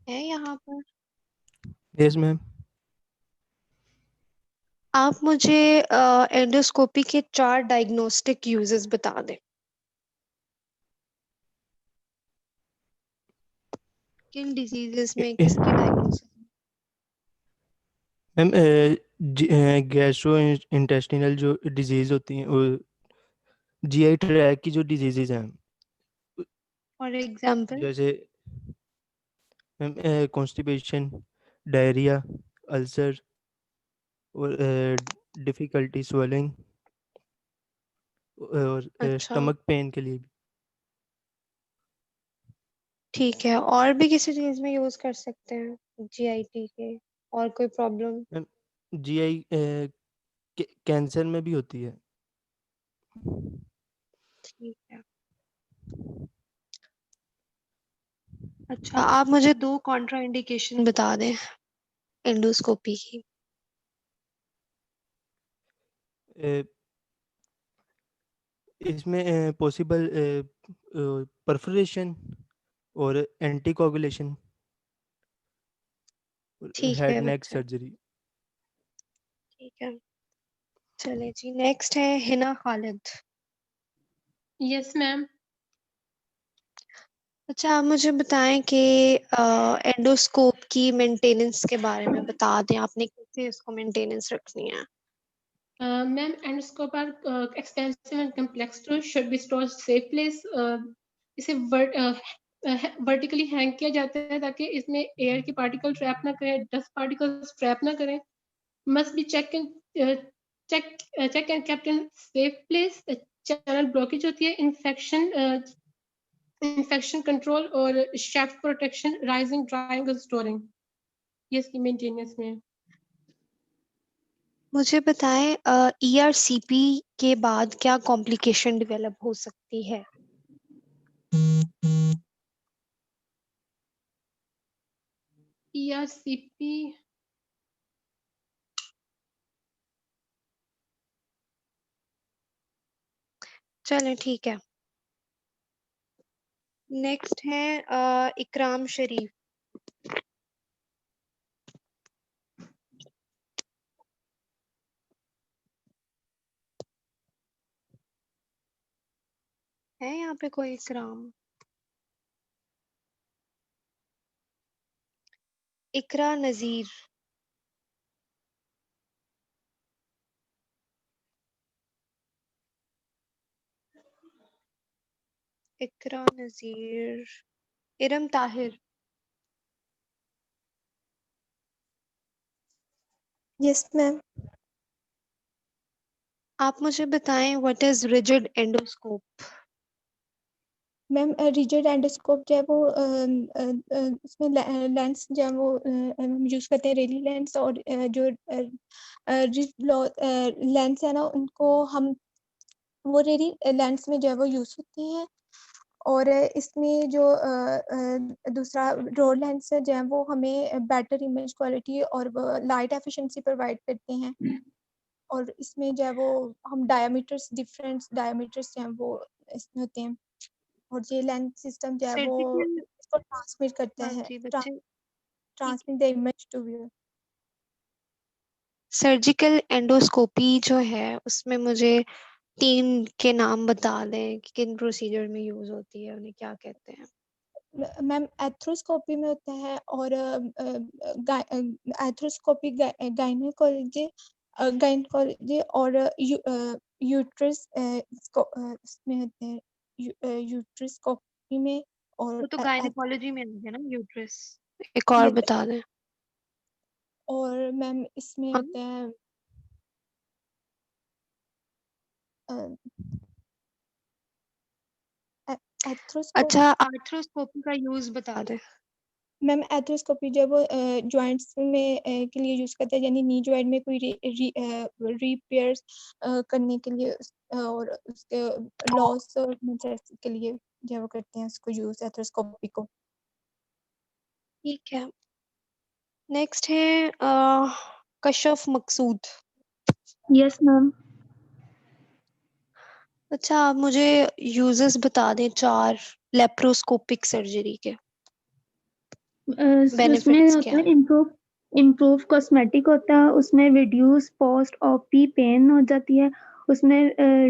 है यहाँ पर? Yes ma'am. आप मुझे एंडोस्कोपी के 4 डायग्नोस्टिक यूजेस बता दें। किन डिजीजेस में किसकी डायग्नोसिस? मैम गैस्ट्रो इंटेस्टिनल जो डिजीज होती हैं, वो जीआई ट्रैक की जो डिजीजेज हैं, फॉर एग्जांपल? जैसे मैम कॉन्स्टिपेशन, डायरिया, अल्सर और डिफिकल्टी स्वेलिंग और अच्छा, स्टमक पेन के लिए भी। ठीक है, और भी किसी चीज में यूज कर सकते हैं जीआईटी के? और कोई प्रॉब्लम? मैम जीआई कैंसर में भी होती है। ठीक है। अच्छा, आप मुझे 2 कॉन्ट्रा इंडिकेशन बता दें। एंडोस्कोपी की? इसमें पॉसिबल परफोरेशन और एंटीकोगुलेशन, ठीक हेड है नेक बच्चा, सर्जरी। ठीक है। चले जी, नेक्स्ट है हिना खालिद। Yes ma'am. अच्छा, आप मुझे बताएं कि एंडोस्कोप की मेंटेनेंस के बारे में बता दें, आपने कैसे इसको मेंटेनेंस रखनी है? Ma'am, endoscope are expensive and complex to should be stored safe place. इसे वर्टिकली हैंग किया जाता है ताकि इसमें एयर की पार्टिकल ट्रैप ना करें, डस्ट पार्टिकल्स ट्रैप ना करें। Must be check and kept in safe place. Channel blockage होती है, इन्फेक्शन कंट्रोल और शाफ्ट प्रोटेक्शन, राइजिंग, ड्राइंग और स्टोरिंग, ये इसकी मेंटेनेंस में है। मुझे बताएं ईआरसीपी के बाद क्या कॉम्प्लिकेशन डेवलप हो सकती है? ईआरसीपी चलें, ठीक है। नेक्स्ट है इकराम शरीफ। है यहाँ पे कोई इकराम? इकरा नजीर। इकरा नजीर। इरम ताहिर। Yes ma'am. आप मुझे बताएं what is rigid endoscope? Ma'am rigid endoscope जो है वो उसमें लेंस जो है वो हम यूज करते हैं रेली लेंस, और जो लेंस है ना उनको हम वो रेली लेंस में जो है वो यूज होती हैं। और इसमें जो दूसरा रोड लेंस है जो है वो हमें बेटर इमेज क्वालिटी और लाइट एफिशिएंसी प्रोवाइड करते हैं। और इसमें जो है वो हम डिफरेंट डायमीटर्स जो हैं वो इसमें होते हैं, और ये लेंस सिस्टम जो है वो सर्जिकल। इसको ट्रांसमिट करता हाँ है, जी बच्चे, ठीक। Transmit the image to view. Surgical endoscopy जो है उसमें मुझे 3 के नाम बता दें कि किन प्रोसीजर में यूज होती है, उन्हें क्या कहते हैं? मैम एथ्रोस्कोपी में होता है, और एथ्रोस्कोपी गायनेकोलॉजी और यूट्रस इसमें होते हैं, यूट्रस्कोपी में। वो और तो गायनेकोलॉजी में है ना, यूट्रस। एक और ये बता दें। और मैम इसमें हाँ? होते हैं एथ्रोस्कोप। अच्छा, आर्थ्रोस्कोपी का यूज बता दें। मैम एथ्रोस्कोपी जब वो जॉइंट्स में के लिए यूज करते हैं, यानी नी जॉइंट में कोई रिपेयर करने के लिए और उसके लॉस और के लिए जो वो करते हैं उसको यूज एथ्रोस्कोपी को। ठीक है। नेक्स्ट है कशफ मकसूद। Yes ma'am. अच्छा, आप मुझे यूजेस बता दें 4 लेप्रोस्कोपिक सर्जरी के। उसमें बेनिफिट्स होता क्या है है? इम्प्रूव कॉस्मेटिक होता है, उसमें रिड्यूस पोस्ट ओपी पेन हो जाती है, उसमें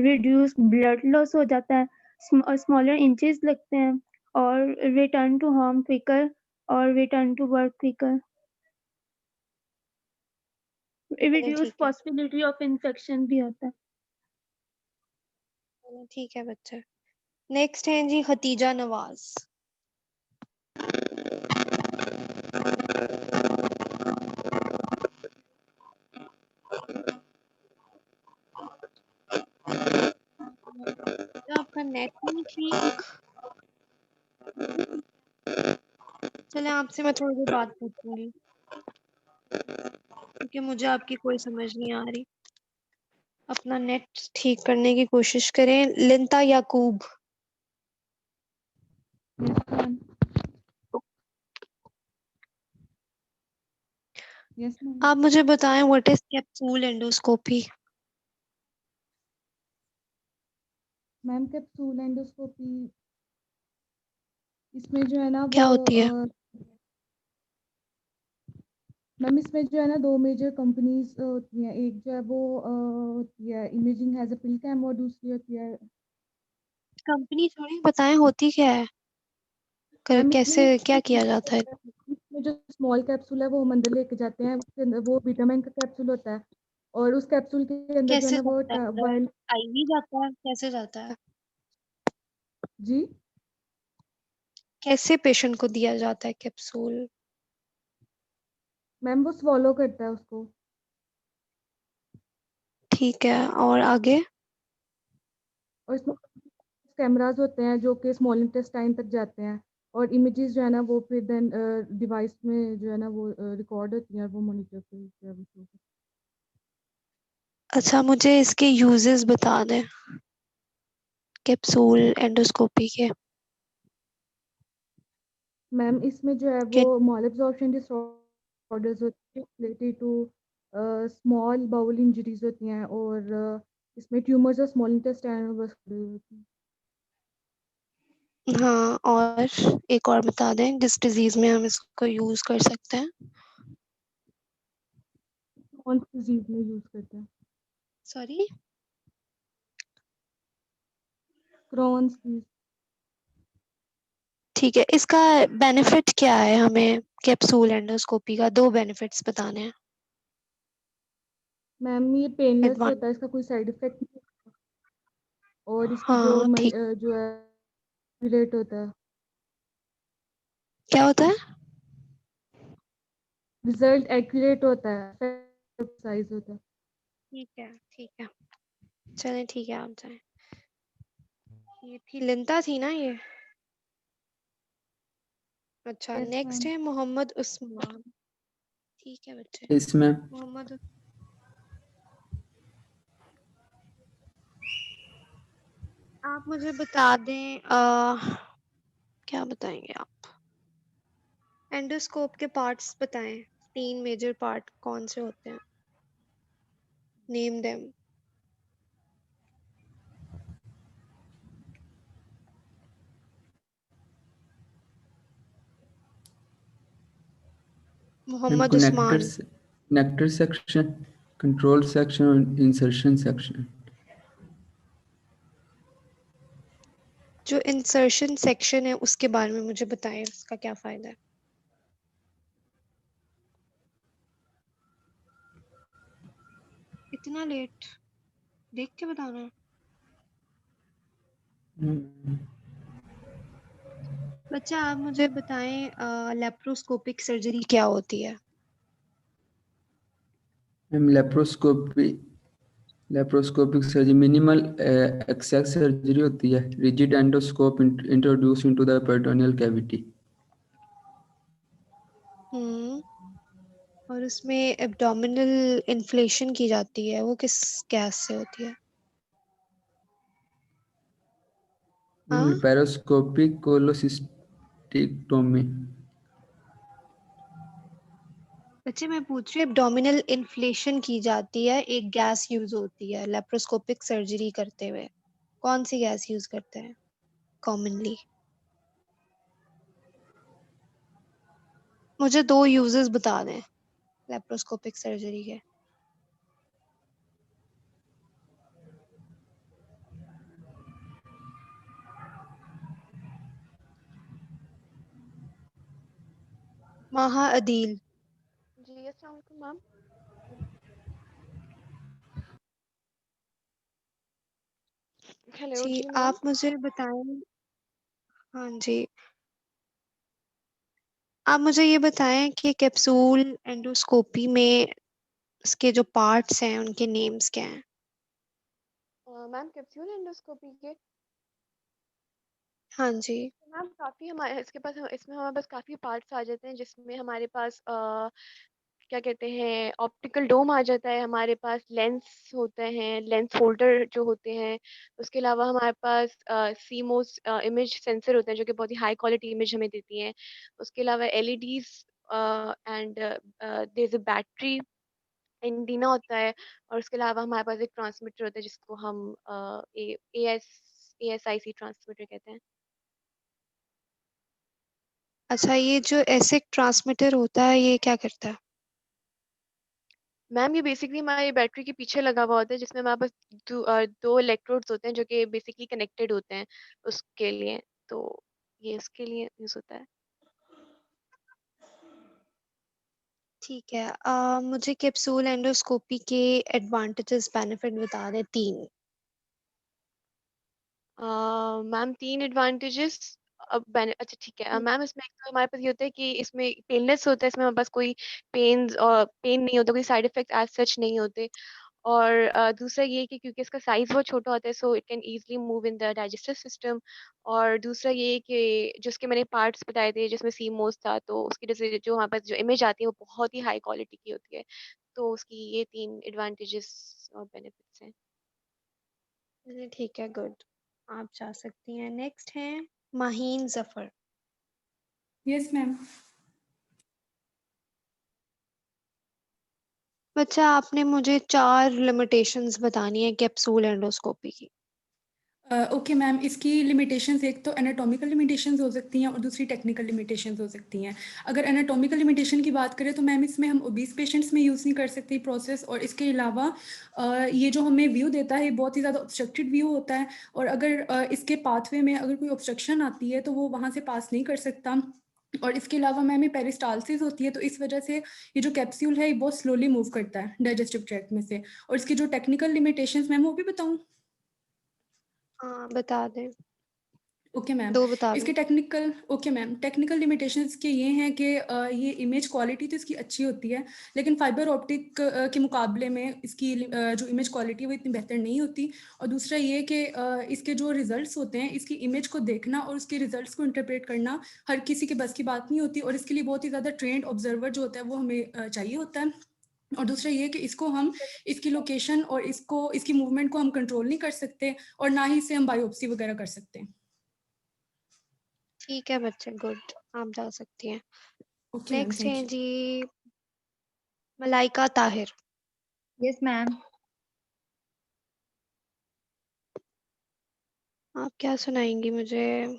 रिड्यूस ब्लड लॉस हो जाता है, स्मॉलर इंचेस लगते हैं, और रिटर्न टू होम क्विकर और रिटर्न टू वर्क क्विकर, चलें, रिड्यूस ठीक है। पॉसिबिलिटी ऑफ इन्फेक्शन भी होता है। चलें, ठीक है बच्चे। नेक्स्ट है जी खतीजा नवाज। तो आपका नेट नहीं ठीक। चलें, आपसे मैं थोड़ी देर बात पूछूंगी क्योंकि मुझे आपकी कोई समझ नहीं आ रही। अपना नेट ठीक करने की कोशिश करें। लिंता याकूब। Yes ma'am. आप मुझे बताएं what is capsule endoscopy? Ma'am capsule endoscopy इसमें जो है ना क्या वो होती है? मैम इसमें जो है ना 2 मेजर कंपनीज होती हैं। एक जो है वो होती है इमेजिंग हैज अ पिलकैम और दूसरी होती है कंपनी थोड़ी बताएं होती क्या है, मैम कैसे इसमें क्या किया जाता है? इसमें जो स्मॉल कैप्सूल है वो हम अंदर लेके जाते हैं। उसके अंदर वो विटामिन का कैप्सूल होता है और उस कैप्सूल के अंदर जो है कैसे ना वो जाता है अंदर? वायल आईवी जाता है, कैसे जाता है? जी कैसे पेशेंट को दिया जाता है कैप्सूल? मैम वो स्वॉलो करता है उसको। ठीक है, और आगे? और इसमें कैमरास होते हैं जो कि स्मॉल इंटेस्टाइन तक जाते हैं और इमेजेस जो है ना वो फिर देन डिवाइस में जो है ना वो रिकॉर्ड होती हैं और वो मॉनिटर पे जो है वो show करती अच्छा, मुझे इसके यूजेस बता दें कैप्सूल एंडोस्कोपी के। है। मैम इसमें जो है वो के मॉल एब्जॉर्प्शन डिसऑर्डर्स होते हैं related to small bowel injuries होती हैं और इसमें ट्यूमर्स और स्मॉल इंटेस्टाइन होती हैं। हाँ, और एक और बता दें जिस डिजीज में हम इसको यूज कर सकते हैं। कौन सी डिजीज में यूज करते हैं? सॉरी? क्रॉन्स की। ठीक है, इसका बेनिफिट क्या है? हमें कैप्सूल एंडोस्कोपी का 2 बेनिफिट्स बताने हैं। मैम ये पेनलेस एडवांस। होता है, इसका कोई साइड इफेक्ट नहीं और इसकी हाँ ठीक। जो है रिलेट होता है क्या होता है? रिजल्ट एक्यूरेट होता है साइज होता है। ठीक है, ठीक है, चलें, ठीक है, आप जाएं। ये थी लिंता थी ना ये? अच्छा, यस नेक्स्ट मैम। है मोहम्मद उस्मान। ठीक है बच्चे। इसमें मोहम्मद आप मुझे बता दें क्या बताएंगे आप? एंडोस्कोप के पार्ट्स बताएं, 3 मेजर पार्ट कौन से होते हैं? Name them. Mohammed Usman. connector section, control section and insertion section. जो इंसर्शन सेक्शन है उसके बारे में मुझे बताएं, उसका क्या फायदा है? इतना लेट देख के बताना है। बच्चा आप मुझे बताएं लेप्रोस्कोपिक सर्जरी क्या होती है? Laparoscopic surgery minimal access surgery होती है। Rigid endoscope introduce into the peritoneal cavity. और उसमें एब्डोमिनल इन्फ्लेशन की जाती है, वो किस गैस से होती है? हाँ लैप्रोस्कोपिक कोलोसिस्टेक्टोमी। बच्चे मैं पूछ रही हूँ, एब्डोमिनल इन्फ्लेशन की जाती है, एक गैस यूज होती है लेप्रोस्कोपिक सर्जरी करते हुए, कौन सी गैस यूज करते हैं कॉमनली? मुझे 2 यूजेस बता दें लेप्रोस्कोपिक सर्जरी के। माहा अदील। जी अस्सलाम वालेकुम मैम। हेलो जी जी मैम। आप मुझे बताएं। हाँ जी, आप मुझे ये बताएं कि कैप्सूल एंडोस्कोपी में इसके जो पार्ट्स हैं उनके नेम्स क्या हैं? मैम कैप्सूल एंडोस्कोपी के हाँ जी। मैम काफ़ी हमारे इसके पास इसमें हमारे पास काफ़ी पार्ट्स आ जाते हैं जिसमें हमारे पास क्या कहते हैं ऑप्टिकल डोम आ जाता है, हमारे पास लेंस होते हैं, लेंस होल्डर जो होते हैं। उसके अलावा हमारे पास सीमोस इमेज सेंसर होते हैं जो कि बहुत ही हाई क्वालिटी इमेज हमें देती हैं। उसके अलावा LEDs and there is a battery antenna होता है, और उसके अलावा हमारे पास एक ट्रांसमीटर होता है जिसको हम ASIC ट्रांसमीटर कहते हैं। अच्छा, ये जो एसिक ट्रांसमीटर होता है ये क्या करता है? मैम ये बेसिकली हमारी बैटरी के पीछे लगा हुआ होता है, जिसमें हमारे पास दो इलेक्ट्रोड्स होते हैं जो कि बेसिकली कनेक्टेड होते हैं उसके लिए, तो ये उसके लिए यूज होता है। ठीक है। मुझे कैप्सूल एंडोस्कोपी के एडवांटेजेस बेनिफिट बता दें 3। Ma'am 3 advantages. अच्छा ठीक है मैम, इसमें एक तो हमारे पास ये होता है कि इसमें पेनलेस होता है, इसमें हमारे पास कोई पेन नहीं होता, कोई साइड इफेक्ट एज सच नहीं होते। और दूसरा ये है कि क्योंकि इसका साइज बहुत छोटा होता है, so it can easily move in the digestive system. और दूसरा ये है कि जिसके मैंने पार्ट्स बताए थे जिसमें सीमोस था, तो उसकी वजह से जो हमारे पास जो इमेज आती है वो बहुत ही हाई क्वालिटी की होती है। तो उसकी ये 3 एडवांटेजेस और बेनिफिट्स हैं। चलिए ठीक है, गुड। आप जा सकती हैं। नेक्स्ट हैं माहीन जफर। Yes ma'am. बच्चा, आपने मुझे 4 लिमिटेशंस बतानी है कैप्सूल एंडोस्कोपी की। ओके मैम, इसकी लिमिटेशंस एक तो एनाटॉमिकल लिमिटेशंस हो सकती हैं और दूसरी टेक्निकल लिमिटेशंस हो सकती हैं। अगर एनाटॉमिकल लिमिटेशन की बात करें तो मैम इसमें हम ओबीस पेशेंट्स में यूज़ नहीं कर सकते प्रोसेस, और इसके अलावा ये जो हमें व्यू देता है बहुत ही ज़्यादा ऑब्स्ट्रक्टेड व्यू होता है, और अगर इसके पाथवे में अगर कोई ऑब्स्ट्रक्शन आती है तो वो वहाँ से पास नहीं कर सकता। और इसके अलावा मैम ये पेरिस्टालसिस होती है, तो इस वजह से ये जो कैप्सूल है ये बहुत स्लोली मूव करता है डाइजेस्टिव ट्रैक्ट में से। और इसकी जो टेक्निकल लिमिटेशंस मैम वो भी बताऊँ? हाँ, बता दें। Okay ma'am. 2 बता इसके दें। टेक्निकल लिमिटेशंस के ये हैं कि ये इमेज क्वालिटी तो इसकी अच्छी होती है, लेकिन फाइबर ऑप्टिक के मुकाबले में इसकी जो इमेज क्वालिटी है वो इतनी बेहतर नहीं होती। और दूसरा ये कि इसके जो रिजल्ट्स होते हैं, इसकी इमेज को देखना और उसके रिजल्ट्स को इंटरप्रेट करना हर किसी के बस की बात नहीं होती, और इसके लिए बहुत ही ज़्यादा ट्रेंड ऑब्जर्वर जो होता है वो हमें चाहिए होता है। और दूसरा ये कि इसकी लोकेशन और इसकी मूवमेंट को हम कंट्रोल नहीं कर सकते, और ना ही इसे हम बायोप्सी वगैरह कर सकते हैं। ठीक है बच्चे, गुड। आप जा सकती हैं। ओके मैम, नेक्स्ट थैंक हैं यू। जी मलाइका ताहिर। Yes ma'am. आप क्या सुनाएंगी मुझे?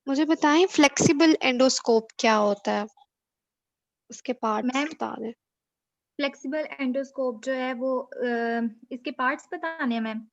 मुझे बताएं फ्लेक्सिबल एंडोस्कोप क्या होता है? उसके पार्ट्स मैम बता दें। फ्लेक्सिबल एंडोस्कोप जो है वो इसके पार्ट्स बताने हैं मैम।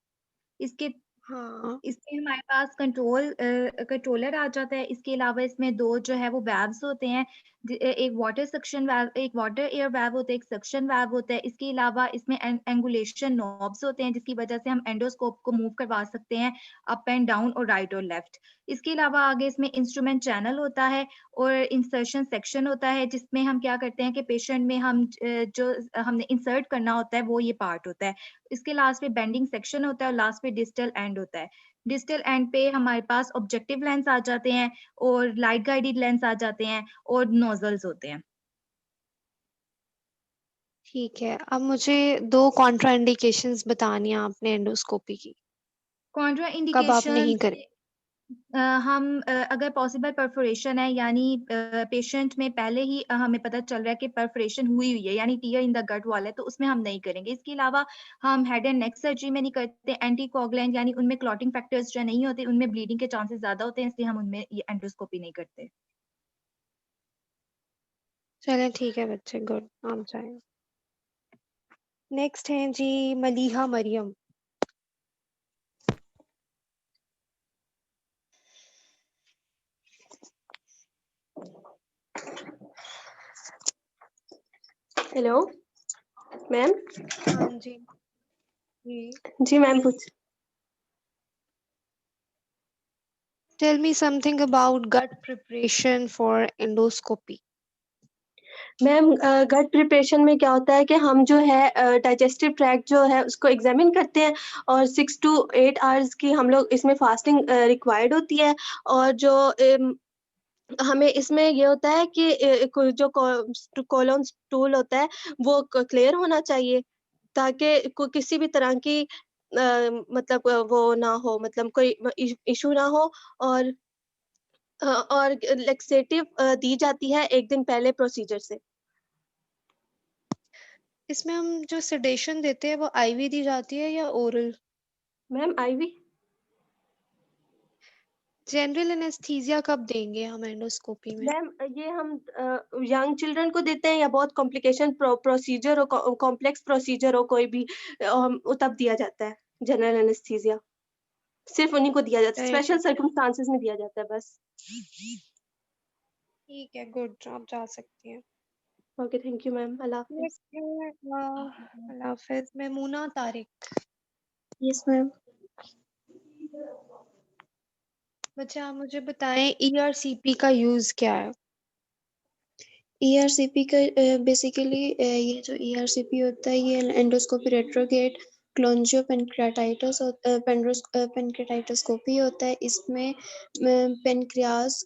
इसके हाँ। इसमें हमारे पास कंट्रोलर आ जाता है। इसके अलावा इसमें 2 जो है वो वैल्व्स होते हैं। एक वाटर सक्शन वाल्व, एक वाटर एयर वाल्व होता है, एक सक्शन वाल्व होता है। इसके अलावा इसमें एंगुलेशन नॉब्स होते हैं जिसकी वजह से हम एंडोस्कोप को मूव करवा सकते हैं अप एंड डाउन और राइट और लेफ्ट। इसके अलावा आगे इसमें इंस्ट्रूमेंट चैनल होता है और इंसर्शन सेक्शन होता है, जिसमें हम क्या करते हैं कि पेशेंट में हम जो हमने इंसर्ट करना होता है वो ये पार्ट होता है। इसके लास्ट पे बेंडिंग सेक्शन होता है और लास्ट पे डिस्टल एंड होता है। डिस्टल एंड पे हमारे पास ऑब्जेक्टिव लेंस आ जाते हैं और लाइट गाइडेड लेंस आ जाते हैं और नोजल्स होते हैं। ठीक है, अब मुझे 2 कॉन्ट्रा इंडिकेशंस बतानी है आपने एंडोस्कोपी की। कॉन्ट्रा कब आप इंडिकेशन नहीं करें? हम अगर पॉसिबल परफोरेशन है, यानी पेशेंट में पहले ही हमें पता चल रहा है कि परफोरेशन हुई है, यानी टीयर इन द गट वाला है, तो उसमें हम नहीं करेंगे। इसके अलावा हम हेड एंड नेक सर्जरी में नहीं करते। एंटीकोगुलेंट यानी उनमें क्लॉटिंग फैक्टर्स जो नहीं होते, उनमें ब्लीडिंग के चांसेस ज्यादा होते हैं, इसलिए हम उनमें ये एंडोस्कोपी नहीं करते। चलें ठीक है बच्चे, गुड। आप जाएं। नेक्स्ट हैं जी मलीहा मरियम। Hello ma'am. हाँ जी। जी मैम पूछ। Tell me something about gut preparation for endoscopy. Ma'am gut preparation में क्या होता है कि हम जो है डाइजेस्टिव ट्रैक्ट जो है उसको एग्जामिन करते हैं, और 6 to 8 आवर्स की हम लोग इसमें फास्टिंग रिक्वायर्ड होती है। और जो हमें इसमें ये होता है कि जो कोलोन स्टूल होता है वो क्लियर होना चाहिए, ताकि किसी भी तरह की मतलब वो ना हो, मतलब कोई इशू ना हो। और और लेक्सेटिव दी जाती है 1 दिन पहले प्रोसीजर से। इसमें हम जो सेडेशन देते हैं वो आईवी दी जाती है या oral? Ma'am IV. General anaesthesia कब देंगे हम एंडोस्कोपी में? मैम ये हम यंग चिल्ड्रन को देते हैं या बहुत कॉम्प्लिकेशन प्रोसीजर हो, कॉम्प्लेक्स प्रोसीजर हो कोई भी, तब दिया जाता है जनरल एनेस्थीसिया। सिर्फ उन्हीं को दिया जाता है, स्पेशल सर्कमस्टांसेस में दिया जाता है बस। ठीक है, गुड, आप जा सकती हैं। Okay, thank you ma'am. अल्लाह हाफिज। नेक्स्ट है अल्लाह हाफिज मैमूना तारिक। Yes ma'am. बच्चा आप मुझे बताएं ईआरसीपी का यूज क्या है? ईआरसीपी का बेसिकली ये जो ईआरसीपी होता है ये एंडोस्कोपी रेट्रोगेट क्लोंजियो पेनक्रियाटाइटिस पेनक्रियाटाइटोस्कोपी होता है। इसमें पेनक्रियास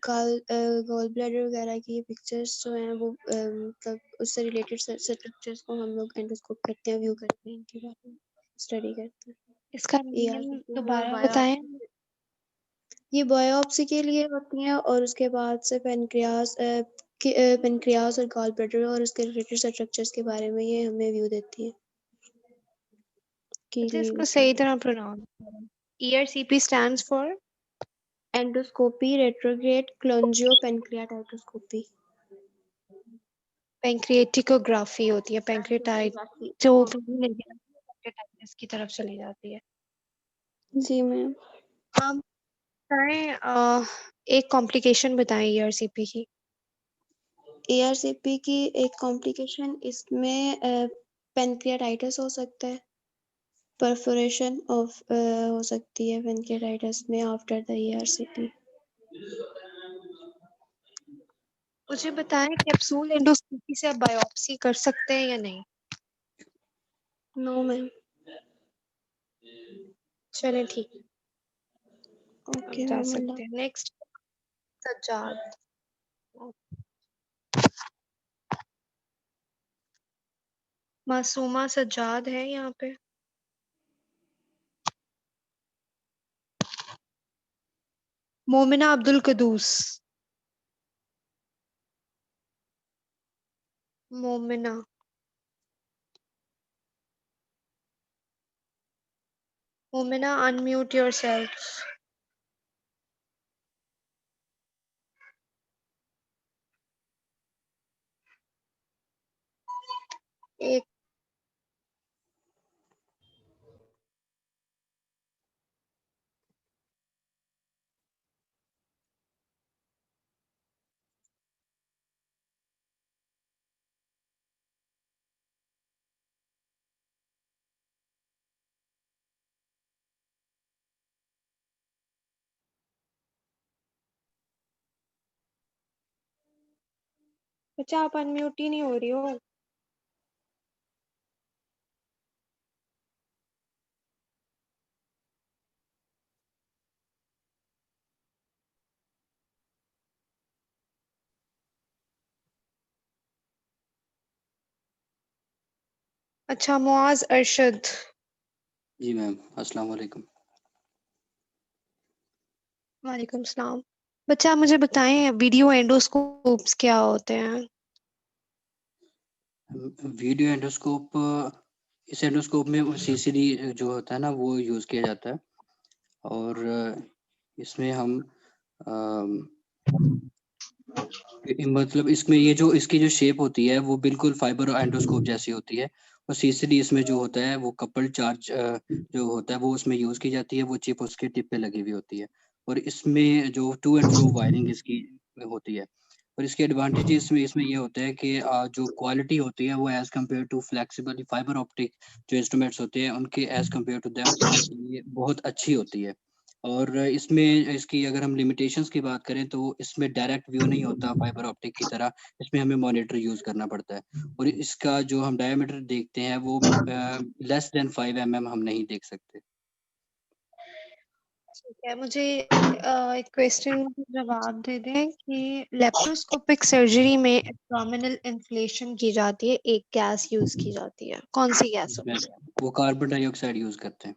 गॉल ब्लैडर वगैरह की पिक्चर्स जो हैं वो मतलब उससे रिलेटेड स्ट्रक्चर्स को हम लोग एंडोस्कोप करते हैं, व्यू करते हैं, इनके बारे में स्टडी करते हैं। इसका नेम दोबारा बताएं। ये बायोप्सी के लिए होती हैं और उसके बाद से पेनक्रियास और गॉल ब्लैडर और उसके रिलेटेड स्ट्रक्चर्स के बारे में ये हमें व्यू देती है। अच्छा, इसको सही तरह प्रोनाउंस करें। ERCP stands for endoscopy retrograde cholangiopancreatoscopy. Pancreatography होती है, पेंक्रियाटाइट जो पेंक्रियाटाइटिस की तरफ चली जाती है। जी मैम। आप बताएं एक कॉम्प्लिकेशन बताएं ईआरसीपी की। ईआरसीपी की एक कॉम्प्लिकेशन इसमें पेनक्रियाटाइटिस हो सकता है, परफोरेशन ऑफ हो सकती है पेनक्रियाटाइटिस में आफ्टर द ईआरसीपी। मुझे बताएं कैप्सूल एंडोस्कोपी से आप बायोप्सी कर सकते हैं या नहीं? No ma'am. चलें ठीक है, ओके जा मैम। सकते हैं। नेक्स्ट सज्जाद। मासूमा सज्जाद है यहाँ पे। मोमिना अब्दुल कदूस। Momina Momina unmute yourself. एक बच्चा आप अनम्यूट ही नहीं हो रही हो। अच्छा, मुआज अरशद। जी मैम, अस्सलाम वालेकुम। वालेकुम सलाम। बच्चा आप मुझे बताएं वीडियो एंडोस्कोप्स क्या होते हैं? वीडियो एंडोस्कोप, इस एंडोस्कोप में सीसीडी जो होता है ना वो यूज़ किया जाता है और इसमें हम मतलब इसमें ये जो इसकी जो शेप होती है वो बिल्कुल फाइबर एंडोस्कोप जैसी होती है और सीसीडी इसमें जो होता है वो कपल चार्ज जो होता है वो उसमें यूज़ की जाती है, वो चिप उसके टिप पे लगी हुई होती है और इसमें जो टू एंड फ्रो वायरिंग इसकी होती है और इसके एडवांटेजेस में इसमें ये होता है कि जो क्वालिटी होती है वो as compared to flexible fibre optic जो इंस्ट्रूमेंट्स होते हैं उनके एज़ कम्पेयर टू देम ये बहुत अच्छी होती है और इसमें इसकी अगर हम लिमिटेशंस की बात करें तो इसमें डायरेक्ट व्यू नहीं होता फाइबर ऑप्टिक की तरह, इसमें हमें मॉनिटर यूज़ करना पड़ता है और इसका जो हम डायमीटर देखते हैं वो लेस देन 5 mm हम नहीं देख सकते। ठीक है, मुझे एक क्वेश्चन का जवाब दे दें कि लेप्रोस्कोपिक सर्जरी में एब्डोमिनल इन्फ्लेशन की जाती है, एक गैस यूज की जाती है, कौन सी गैस इसमें होती है? वो कार्बन डाइऑक्साइड यूज़ करते हैं।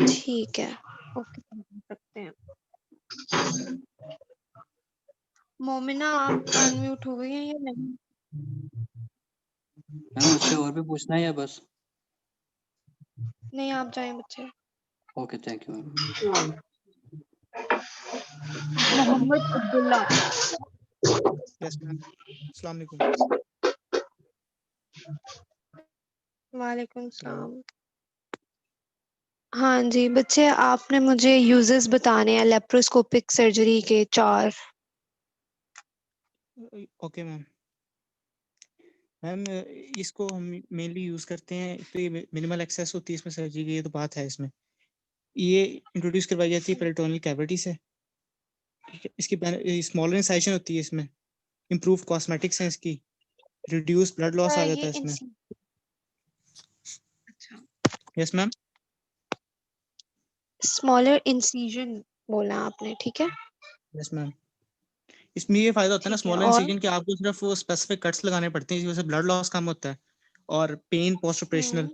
ठीक है, ओके, समझ सकते हैं। मोमिना आप अनम्यूट हो गई हैं या नहीं? मैम मुझसे और भी पूछना है या बस? नहीं, आप जाएं बच्चे। Okay, thank you ma'am. Mohammed Abdullah. Yes ma'am. अस्सलाम वालेकुम। वालेकुम सलाम। हाँ जी बच्चे, आपने मुझे यूजेस बताने हैं लेप्रोस्कोपिक सर्जरी के 4। Okay ma'am. मैम इसको हम मेनली यूज़ करते हैं, तो ये मिनिमल एक्सेस होती है इसमें सर्जरी की, ये तो बात है इसमें। ये इंट्रोड्यूस करवाई जाती है पेरिटोनियल कैविटी से। ठीक है, इसकी स्मॉलर इंसाइशन होती है इसमें, इम्प्रूव कॉस्मेटिक्स हैं इसकी, रिड्यूस ब्लड लॉस आ ये जाता है इसमें। अच्छा, यस मैम। स्मॉलर इंसिजन बोला आपने, ठीक है? Yes ma'am. इसमें ये फायदा होता है ना ठीक है, स्मॉलर और इंसिजन कि आपको सिर्फ वो स्पेसिफिक कट्स लगाने पड़ते हैं, जिस वजह से ब्लड लॉस कम होता है और पेन पोस्ट ऑपरेशनल,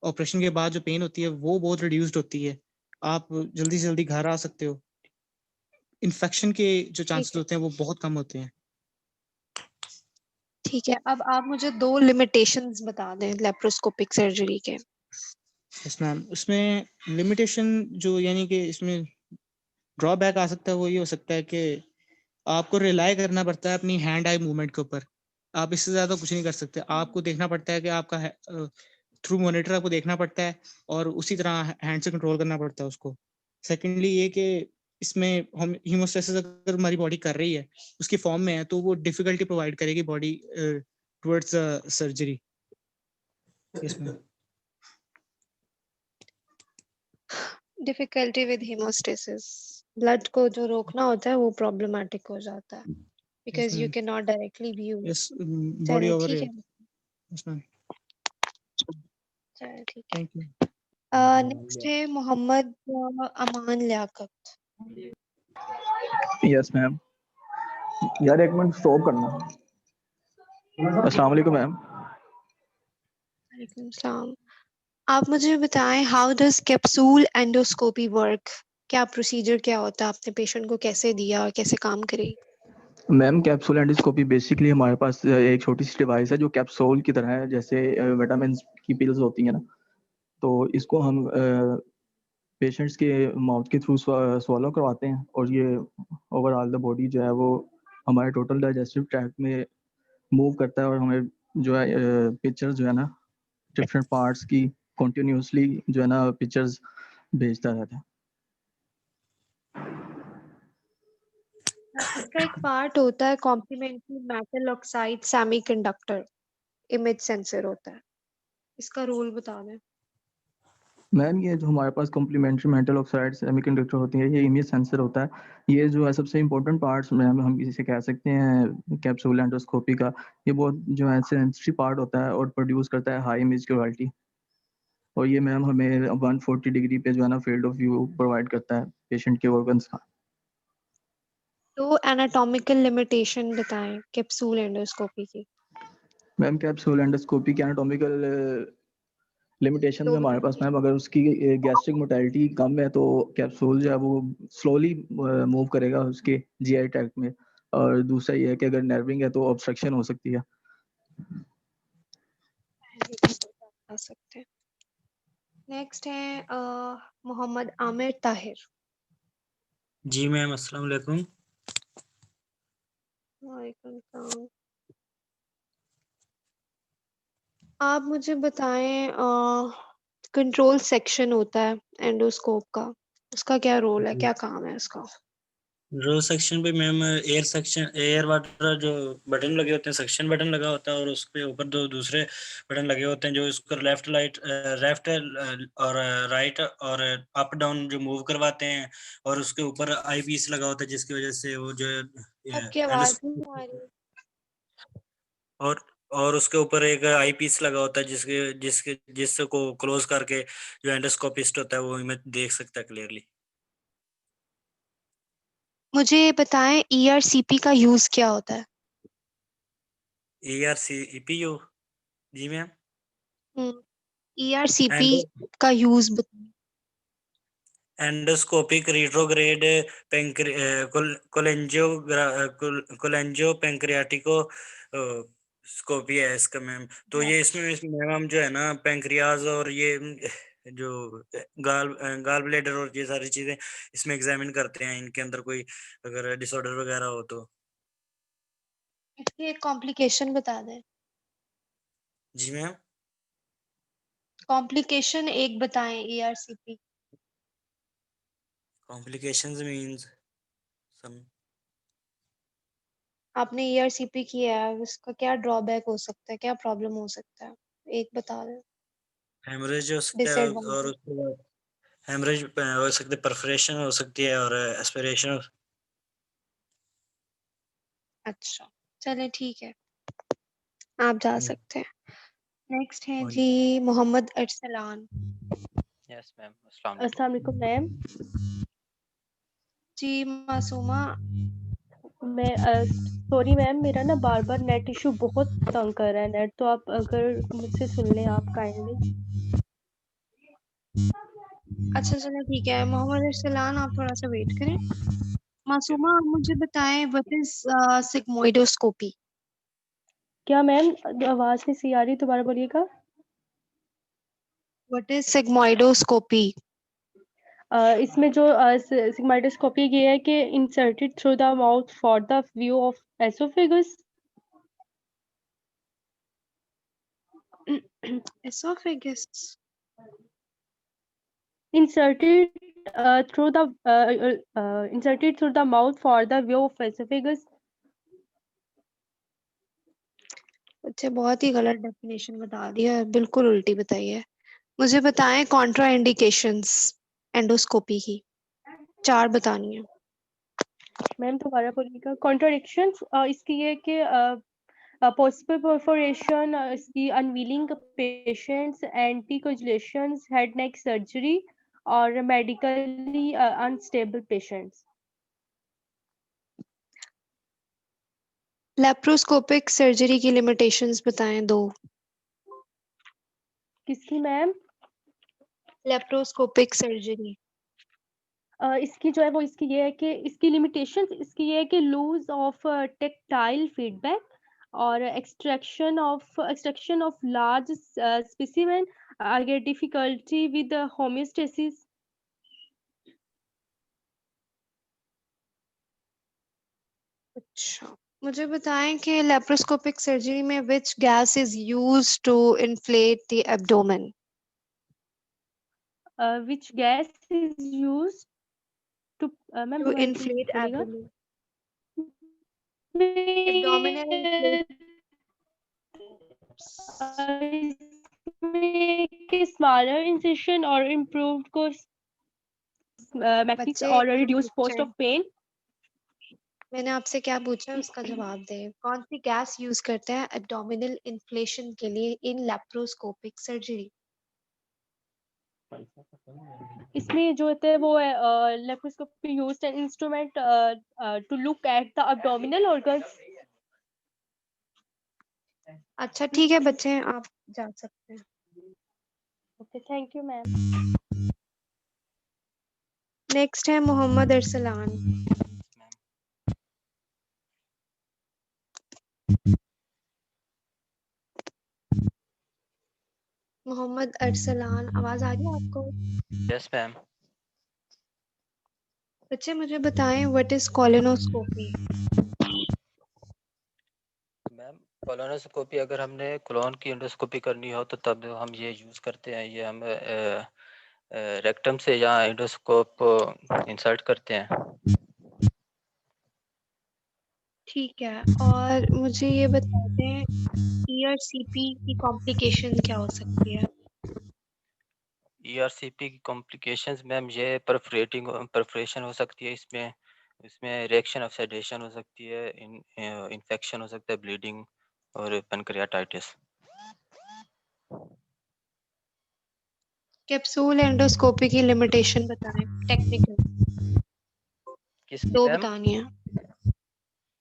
ऑपरेशन के बाद जो पेन होती है वो बहुत रिड्यूस्ड होती है। आप जल्दी से जल्दी घर आ सकते हो। इन्फेक्शन के जो चांसेस होते हैं वो बहुत कम होते हैं। ठीक है, अब आप मुझे 2 लिमिटेशंस बता दें लेप्रोस्कोपिक सर्जरी के। Yes ma'am. उसमें लिमिटेशन जो यानी कि इसमें ड्रॉबैक आ सकता है वो ये हो सकता है कि आपको रिलाई करना पड़ता है अपनी हैंड आई मूवमेंट के ऊपर। आप इससे ज़्यादा कुछ नहीं कर सकते। आपको देखना पड़ता है कि आपका थ्रू मॉनिटर आपको देखना पड़ता है और उसी तरह हैंड से कंट्रोल करना पड़ता है उसको। सेकेंडली ये कि इसमें हम हीमोस्टेसिस अगर हमारी बॉडी कर रही है उसकी फॉर्म में है तो वो डिफिकल्टी प्रोवाइड करेगी बॉडी टुवर्ड्स सर्जरी। इसमें डिफिकल्टी विद हीमोस्टेसिस, ब्लड को जो रोकना होता है वो प्रॉब्लमेटिक हो जाता है because you ma'am. Can not directly view. Yes, body चलिए ओवर ठीक है, रेट। Yes ma'am. चलिए ठीक थैंक यू। है। नेक्स्ट है मोहम्मद अमान लियाकत। Yes ma'am. यार एक मिनट स्टॉप करना। अस्सलाम वालेकुम मैम। वालेकुम सलाम। आप मुझे बताएं how does capsule endoscopy work? क्या प्रोसीजर क्या होता है, आपने पेशेंट को कैसे दिया और कैसे काम करेगी? मैम कैप्सूल एंडोस्कोपी बेसिकली हमारे पास एक छोटी सी डिवाइस है जो कैप्सूल की तरह है, जैसे विटामिन की पिल्स होती हैं ना, तो इसको हम पेशेंट्स के माउथ के थ्रू swallow करवाते हैं और ये ओवरऑल द बॉडी जो है वो हमारे टोटल डाइजेस्टिव ट्रैक्ट में मूव करता है और हमें जो है पिक्चर्स जो है ना डिफरेंट पार्ट्स की कॉन्टिन्यूसली जो है ना पिक्चर्स भेजता रहता है। इसका एक पार्ट होता है complementary metal oxide semiconductor, image sensor होता है, इसका रोल बता दें। मैम ये जो हमारे पास कॉम्प्लीमेंट्री मेटल ऑक्साइड सेमीकंडक्टर होती है, ये इमेज सेंसर होता है। ये जो है सबसे इम्पोर्टेंट पार्ट्स मैम हम इसे कह सकते हैं कैप्सूल एंडोस्कोपी का। ये बहुत जो है सेंसिटिव पार्ट होता है और प्रोड्यूस करता है हाई इमेज क्वालिटी, और ये मैम हमें 140 डिग्री पे जो है ना फील्ड ऑफ व्यू प्रोवाइड करता है पेशेंट के ऑर्गन्स का। तो एनाटॉमिकल लिमिटेशन बताएं कैप्सूल एंडोस्कोपी की। मैम कैप्सूल एंडोस्कोपी के एनाटॉमिकल लिमिटेशन में हमारे पास मैम अगर उसकी गैस्ट्रिक मोटालिटी कम है तो कैप्सूल जो है वो स्लोली मूव करेगा उसके जीआई ट्रैक्ट में, और दूसरा ये है कि अगर नर्विंग है तो ऑब्स्ट्रक्शन हो सकती है। आ सकते हैं। नेक्स्ट है मोहम्मद आमिर ताहिर। जी मैम, अस्सलाम वालेकुम। वालेकुम सलाम। आप मुझे बताएं कंट्रोल सेक्शन होता है एंडोस्कोप का, उसका क्या रोल है, क्या काम है उसका? रो सेक्शन पे ma'am air section, air water जो बटन लगे होते हैं, सेक्शन बटन लगा होता है और उसके ऊपर दो दूसरे बटन लगे होते हैं जो इसको लेफ्ट और राइट और अप डाउन जो मूव करवाते हैं, और उसके ऊपर आई पीस लगा होता है जिसकी वजह से वो जो आपकी आवाज नहीं आ रही। और और उसके ऊपर एक आई पीस लगा होता है जिसके जिसके जिसको क्लोज करके जो एंडोस्कोपिस्ट होता है वो इमेज देख सकता है क्लियरली। मुझे बताएं ईआरसीपी का यूज क्या होता है? ERCPU, जी मैम। ईआरसीपी का यूज बताएं। एंडोस्कोपिक रिट्रोग्रेड कोलेंजियो पैंक्रियाटिको स्कोपी है इसका मैम। तो ये इसमें मैम हम जो है ना पैंक्रियाज और ये जो गाल ब्लेडर और ये सारी चीजें इसमें एग्जामिन करते हैं, इनके अंदर कोई अगर डिसऑर्डर वगैरह हो तो। इसकी एक कॉम्प्लिकेशन बता दें। जी मैम। कॉम्प्लिकेशन एक बताएं ERCP। कॉम्प्लिकेशंस मींस सम आपने ERCP किया है, उसका क्या ड्रॉबैक हो सकता है, क्या प्रॉब्लम हो सकता है, एक बता दें। हेमरेज हो सकता है और डिसएडवांटेज। उसके बाद हेमरेज हो सकती है, परफोरेशन हो सकती है और एस्पिरेशन। अच्छा चले ठीक है, आप जा सकते हैं। नेक्स्ट है हाँ जी मोहम्मद अरसलान। यस मैम, अस्सलाम अस्सलाम वालेकुम मैम। जी मासूमा। मैं सॉरी मैम, मेरा ना बार बार नेट इशू बहुत तंग कर रहा है नेट, तो आप अगर मुझसे सुन लें आप काइंडली। अच्छा चलो ठीक है मोहम्मद अरसलान, आप थोड़ा सा वेट करें। मासूमा आप मुझे बताएं व्हाट इज सिग्मोइडोस्कोपी। क्या मैम, आवाज नहीं सी आ रही, दोबारा बोलिएगा। What is sigmoidoscopy. इसमें जो सिग्माइडोस्कोपी ये है कि inserted through the mouth for the view of oesophagus. Oesophagus. inserted through the inserted through the mouth for the view of esophagus। अच्छा बहुत ही गलत डेफिनेशन बता दिया है, बिल्कुल उल्टी बताई है। मुझे बताएं कॉन्ट्रा इंडिकेशंस एंडोस्कोपी की, 4 बतानी है। मैम दोबारा बोलिएगा। कॉन्ट्राडिक्शंस इसकी ये कि possible perforation, इसकी unwilling patients, anticoagulations, head neck surgery और medically unstable patients। Laparoscopic surgery की लिमिटेशंस बताएं 2। किसकी मैम? Laparoscopic surgery. इसकी जो है वो इसकी ये है कि इसकी लिमिटेशंस इसकी ये है कि लूज ऑफ टेक्टाइल फीडबैक और एक्सट्रैक्शन ऑफ लार्ज स्पेसिमेन, आगे डिफिकल्टी विद होमियोस्टेसिस। अच्छा मुझे बताएं कि लेप्रोस्कोपिक सर्जरी में which gas is used to inflate the abdomen. Which gas is used to ma'am to दोबारा इन्फ्लेट बोलिएगा। Abdomen. Abdominal inflate. Smaller incision और इम्प्रूव्ड कोर्स मैकेनिक्स बच्चे और रिड्यूस पोस्ट ऑफ पेन। मैंने आपसे क्या पूछा है उसका जवाब दें। कौन सी गैस यूज करते हैं एब्डोमिनल इन्फ्लेशन के लिए इन लेप्रोस्कोपिक सर्जरी। इसमें जो होता है वो है laparoscopy used an instrument to look at the abdominal organs. अच्छा ठीक है बच्चे आप जा सकते हैं। Okay thank you ma'am. Next है मोहम्मद अरसलान। मोहम्मद अरसलान आवाज आ रही है आपको? Yes ma'am. बच्चे मुझे बताएं what is colonoscopy. Ma'am colonoscopy अगर हमने कोलोन की एंडोस्कोपी करनी हो तो तब हम ये यूज़ करते हैं, ये हम रेक्टम से या एंडोस्कोप इंसर्ट करते हैं। ठीक है और मुझे ये बता दें ERCP की कॉम्प्लिकेशन क्या हो सकती है। ERCP की कॉम्प्लिकेशंस मैम ये परफोरेशन हो सकती है, इसमें रिएक्शन ऑफ सेडेशन हो सकती है, इन्फेक्शन हो सकता है, ब्लीडिंग और पैनक्रियाटाइटिस। कैप्सूल एंडोस्कोपी की लिमिटेशन बताएं टेक्निकल। किसकी 2 मैम? बतानी है।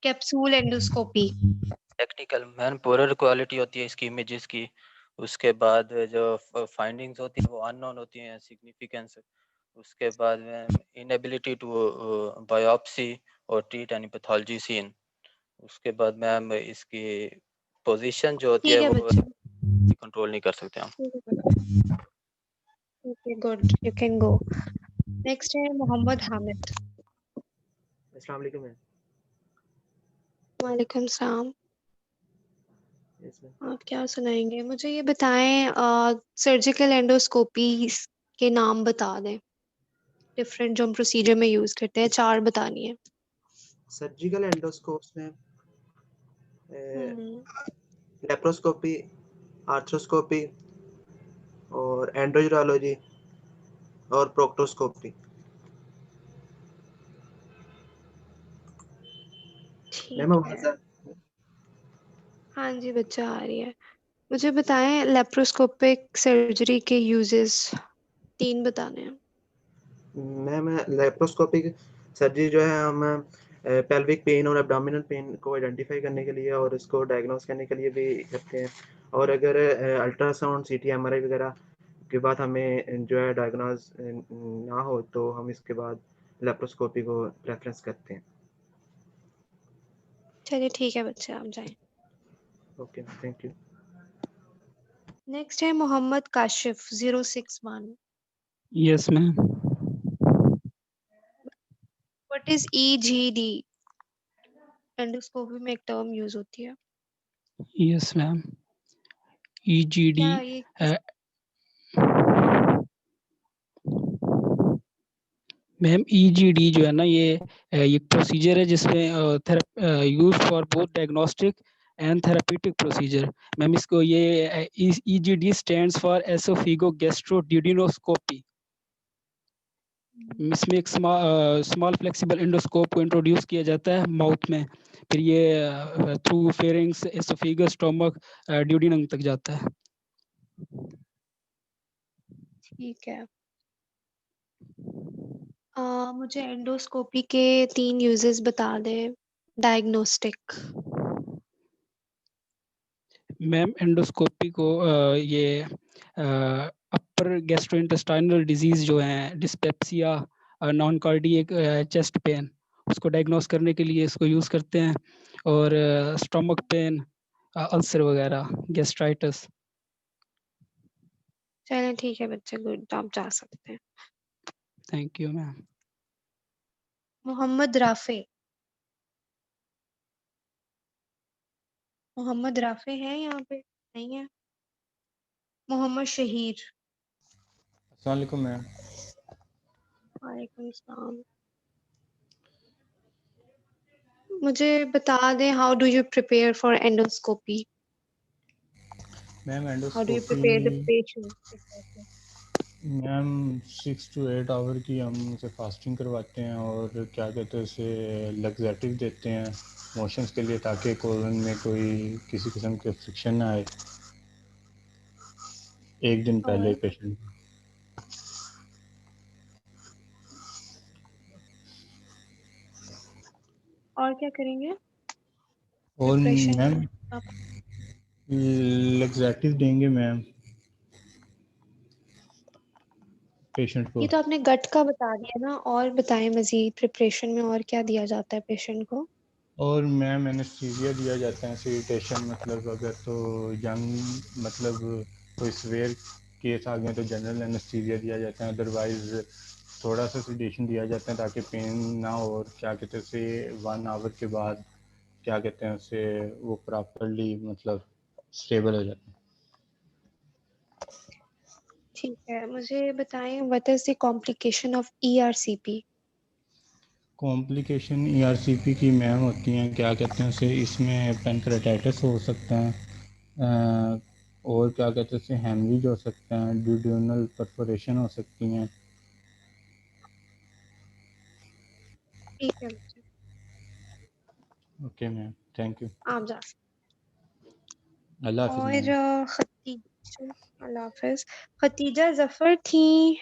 Capsule endoscopy. Technical ma'am poorer quality होती है इसकी इमेजेस की, उसके बाद जो फाइंडिंग्स होती है वो अननोन होती हैं, सिग्निफिकेंस उसके बाद में इनएबिलिटी टू बायोप्सी और ट्रीट एनी पैथोलॉजी सीन। उसके बाद मैम इसकी पोजीशन जो होती ठीक है है वो बच्चे, कंट्रोल नहीं कर सकते हम। ठीक है बच्चे। Okay good, you can go. Next है मोहम्मद हामिद। अस्सलाम वालेकुम मैम। वालेकुम सलाम। Yes ma'am. आप क्या सुनाएंगे? मुझे ये बताएं, सर्जिकल एंडोस्कोपी के नाम बता दें, डिफरेंट जो हम प्रोसीजर में यूज करते हैं, 4 बतानी है। सर्जिकल एंडोस्कोप्स में हम्म, लेप्रोस्कोपी, आर्थ्रोस्कोपी और एंड्रोयूरोलॉजी और प्रोक्टोस्कोपी। मैम ठीक आवाज है। हाँ जी, बच्चा आ रही है। मुझे बताएं लेप्रोस्कोपिक सर्जरी के यूजेस 3 बताने हैं। मैम लेप्रोस्कोपिक सर्जरी जो है हम पेल्विक पेन और एब्डोमिनल पेन को आइडेंटिफाई करने के लिए और इसको डायग्नोस करने के लिए भी करते हैं। और अगर अल्ट्रासाउंड, सीटी, एमआरआई वगैरह के बाद हमें जो है डायग्नोस ना हो तो हम इसके बाद लेप्रोस्कोपी को प्रेफरेंस करते हैं। चलिए ठीक है बच्चे, आप जाएं। Okay, thank you. नेक्स्ट है Mohammad Kashif 061। Yes ma'am. What is EGD? Endoscopy में एक टर्म यूज होती है। Yes ma'am. ईजीडी क्या ये किस मैम ईजीडी जो है ना ये प्रोसीजर है जिसमें use for both diagnostic and therapeutic procedure. Ma'am इसको ये ईजीडी स्टैंड्स फॉर एसोफिगो गैस्ट्रोड्यूडिनोस्कोपी। इसमें एक स्मॉल फ्लेक्सिबल एंडोस्कोप को इंट्रोड्यूस किया जाता है माउथ में, फिर ये through pharynx, oesophagus, stomach, duodenum तक जाता है। ठीक है। मुझे एंडोस्कोपी के 3 यूजेस बता दें डायग्नोस्टिक। मैम एंडोस्कोपी को ये अपर गैस्ट्रोइंटेस्टाइनल डिजीज जो है, dyspepsia, non cardiac chest pain, उसको डायग्नोस करने के लिए इसको यूज करते हैं। और स्टोमक पेन, अल्सर वगैरह, गैस्ट्राइटिस। चलें ठीक है बच्चे, गुड, आप जा सकते हैं। Thank you ma'am. Mohammed Rafay. Mohammed Rafay है यहाँ पे? नहीं है। मोहम्मद शहीर। अस्सलाम वालेकुम मैम। वालेकुम सलाम। मुझे बता दें, how do you prepare for endoscopy? Ma'am how do you endoscopy prepare the patient? Ma'am 6 to 8 hour की हम उसे फास्टिंग करवाते हैं और क्या कहते हैं उसे लग्जेटिव देते हैं मोशंस के लिए, ताकि कोलन में कोई किसी किस्म के फ्रिक्शन ना आए एक दिन पहले और पेशेंट। और क्या करेंगे और प्रिपरेशन मैम में आप? लग्जेटिव देंगे मैम पेशेंट को। ये तो आपने गट का बता दिया ना, और बताएं मजीद प्रिपरेशन में और क्या दिया जाता है पेशेंट को? और मैम एनेस्थीसिया दिया जाता है सेडेशन, मतलब अगर तो यंग मतलब कोई सवेयर केस आ गए तो जनरल एनेस्थीसिया दिया जाता है, अदरवाइज थोड़ा सा सेडेशन दिया जाता है ताकि पेन ना हो। और क्या कहते हैं उसे 1 आवर के बाद क्या कहते हैं उसे वो प्रॉपरली मतलब स्टेबल हो जाता है। ठीक है, मुझे बताएं what is the complication of ERCP? Complication ERCP की मैम होती हैं क्या कहते हैं उसे, इसमें पेनक्रेटाइटिस हो सकता है, और क्या कहते हैं उसे हेमरेज हो सकता है, ड्यूडेनल परफोरेशन हो सकती हैं। ठीक है बच्चे, ओके मैम, थैंक यू। आप जा अल्लाह हाफिज़ और मैम। खतीजा, अल्लाह हाफिज। खतीजा जफर थी,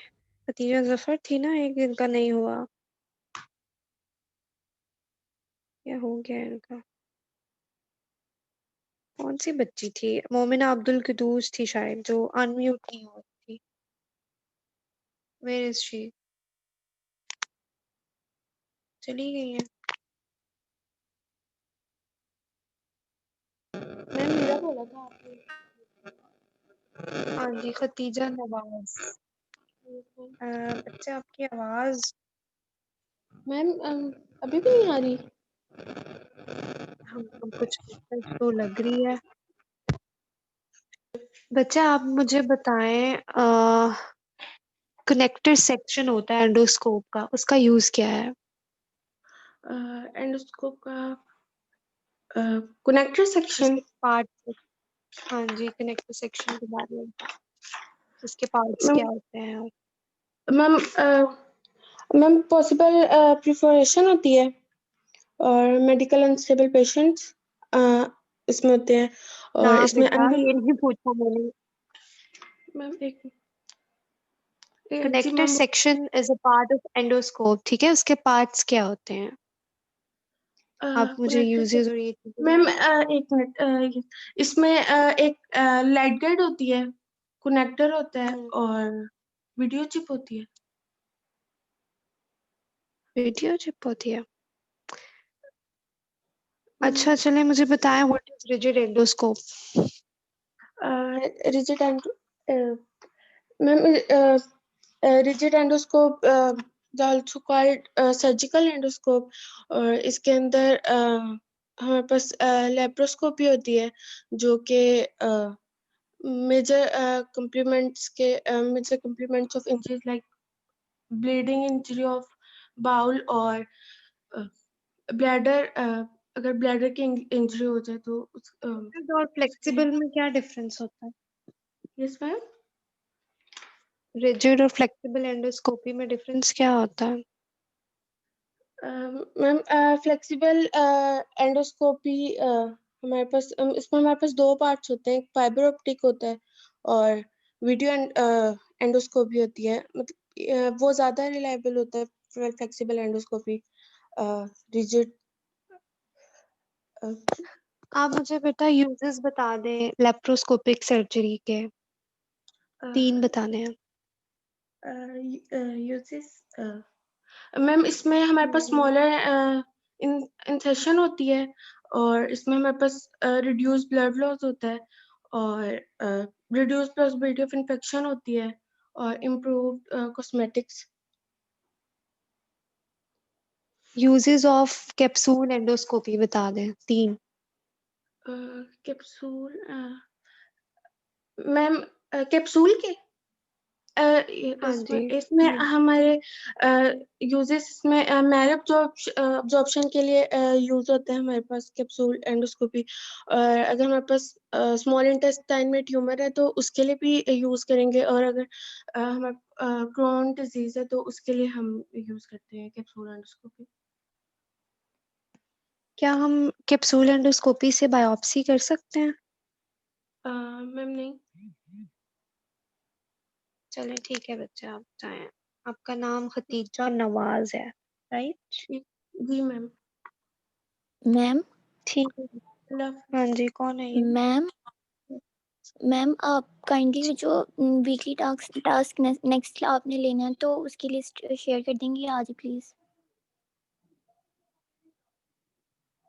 खतीजा जफर थी ना, एक दिन का नहीं हुआ, क्या हो गया इनका? कौन सी बच्ची थी? मोमिना अब्दुल कुदूस थी शायद, जो अनम्यूट नहीं हो रही थी। Where is she? चली गई हैं। मैम मेरा बोला था आपने। हाँ जी, खतीजा नवाज। बच्चे आपकी आवाज मैम अभी भी नहीं आ रही। हमको कुछ तो लग रही है। बच्चे आप मुझे बताएं, कनेक्टर सेक्शन होता है एंडोस्कोप का, उसका यूज क्या है? एंडोस्कोप का कनेक्टर सेक्शन पार्ट। हाँ जी, कनेक्टर सेक्शन के बारे में उसके पार्ट्स मैम क्या होते हैं? और मैम मैम पॉसिबल प्रिफरेशन होती है और मेडिकल अनस्टेबल पेशेंट्स इसमें होते हैं ना और इसमें बेटा, ये नहीं पूछा मैंने। मैम एक G connector ma'am section is a part of endoscope, ठीक है? उसके पार्ट्स क्या होते हैं? आप मुझे कनेक्टर यूजेस और ये चीजें मैम बताएं। एक मिनट इसमें एक लाइट गाइड होती है, कनेक्टर होता है और वीडियो चिप होती है। वीडियो चिप होती है। अच्छा चलिए मुझे बताएं, what is rigid endoscope? Rigid ma'am rigid endoscope also called surgical endoscope और इसके अंदर हमारे पास लेप्रोस्कोपी होती है जो कि major complements of injuries like bleeding injury of bowel और ब्लैडर अगर ब्लैडर की इंजरी हो जाए तो और फ्लेक्सिबल में क्या डिफरेंस होता है? यस मैम रिजिड और फ्लेक्सिबल एंडोस्कोपी में डिफरेंस क्या होता है? मैम फ्लेक्सिबल एंडोस्कोपी हमारे पास इसमें हमारे पास दो पार्ट्स होते हैं, एक फाइबर ऑप्टिक होता है और वीडियो एंडोस्कोपी होती है। मतलब वो ज़्यादा रिलायबल होता है फ्लेक्सिबल एंडोस्कोपी रिजिड। आप मुझे बेटा यूजेस बता दें लेप्रोस्कोपिक सर्जरी के, 3 बताने हैं। यूजेस मैम इसमें हमारे पास स्मॉलर इंसेशन होती है और इसमें हमारे पास रिड्यूस ब्लड लॉस होता है और रिड्यूस पॉसिबिलिटी ऑफ इन्फेक्शन होती है और improved cosmetics. Uses of capsule endoscopy बता दें, 3। कैप्सूल मैम कैप्सूल के हाँ जी। इसमें हमारे यूजेस इसमें मैल अब्जॉर्प्शन के लिए यूज होते हैं हमारे पास कैप्सूल एंडोस्कोपी और अगर हमारे पास स्मॉल इंटेस्टाइन में ट्यूमर है तो उसके लिए भी यूज करेंगे और अगर हमारे क्रोन डिजीज है तो उसके लिए हम यूज करते हैं कैप्सूल एंडोस्कोपी। क्या हम कैप्सूल एंडोस्कोपी से बायोप्सी कर सकते हैं? मैम नहीं। चलें ठीक है बच्चे, आप जाएं। आपका नाम खतीजा नवाज है, राइट? जी मैम। मैम ठीक है। हाँ जी, कौन है ये? मैम मैम आप काइंडली जो वीकली टास्क नेक्स्ट आपने लेना है तो उसकी लिस्ट शेयर कर देंगे आज प्लीज।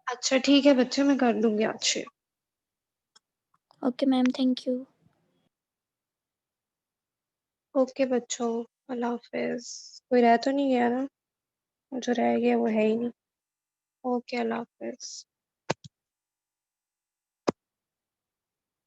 अच्छा ठीक है बच्चे, मैं कर दूंगी आज से। Okay ma'am, thank you. Okay बच्चों, अल्लाह हाफिज। कोई रह तो नहीं गया ना? जो रह गया वो है ही नहीं। ओके, अल्लाह हाफिज।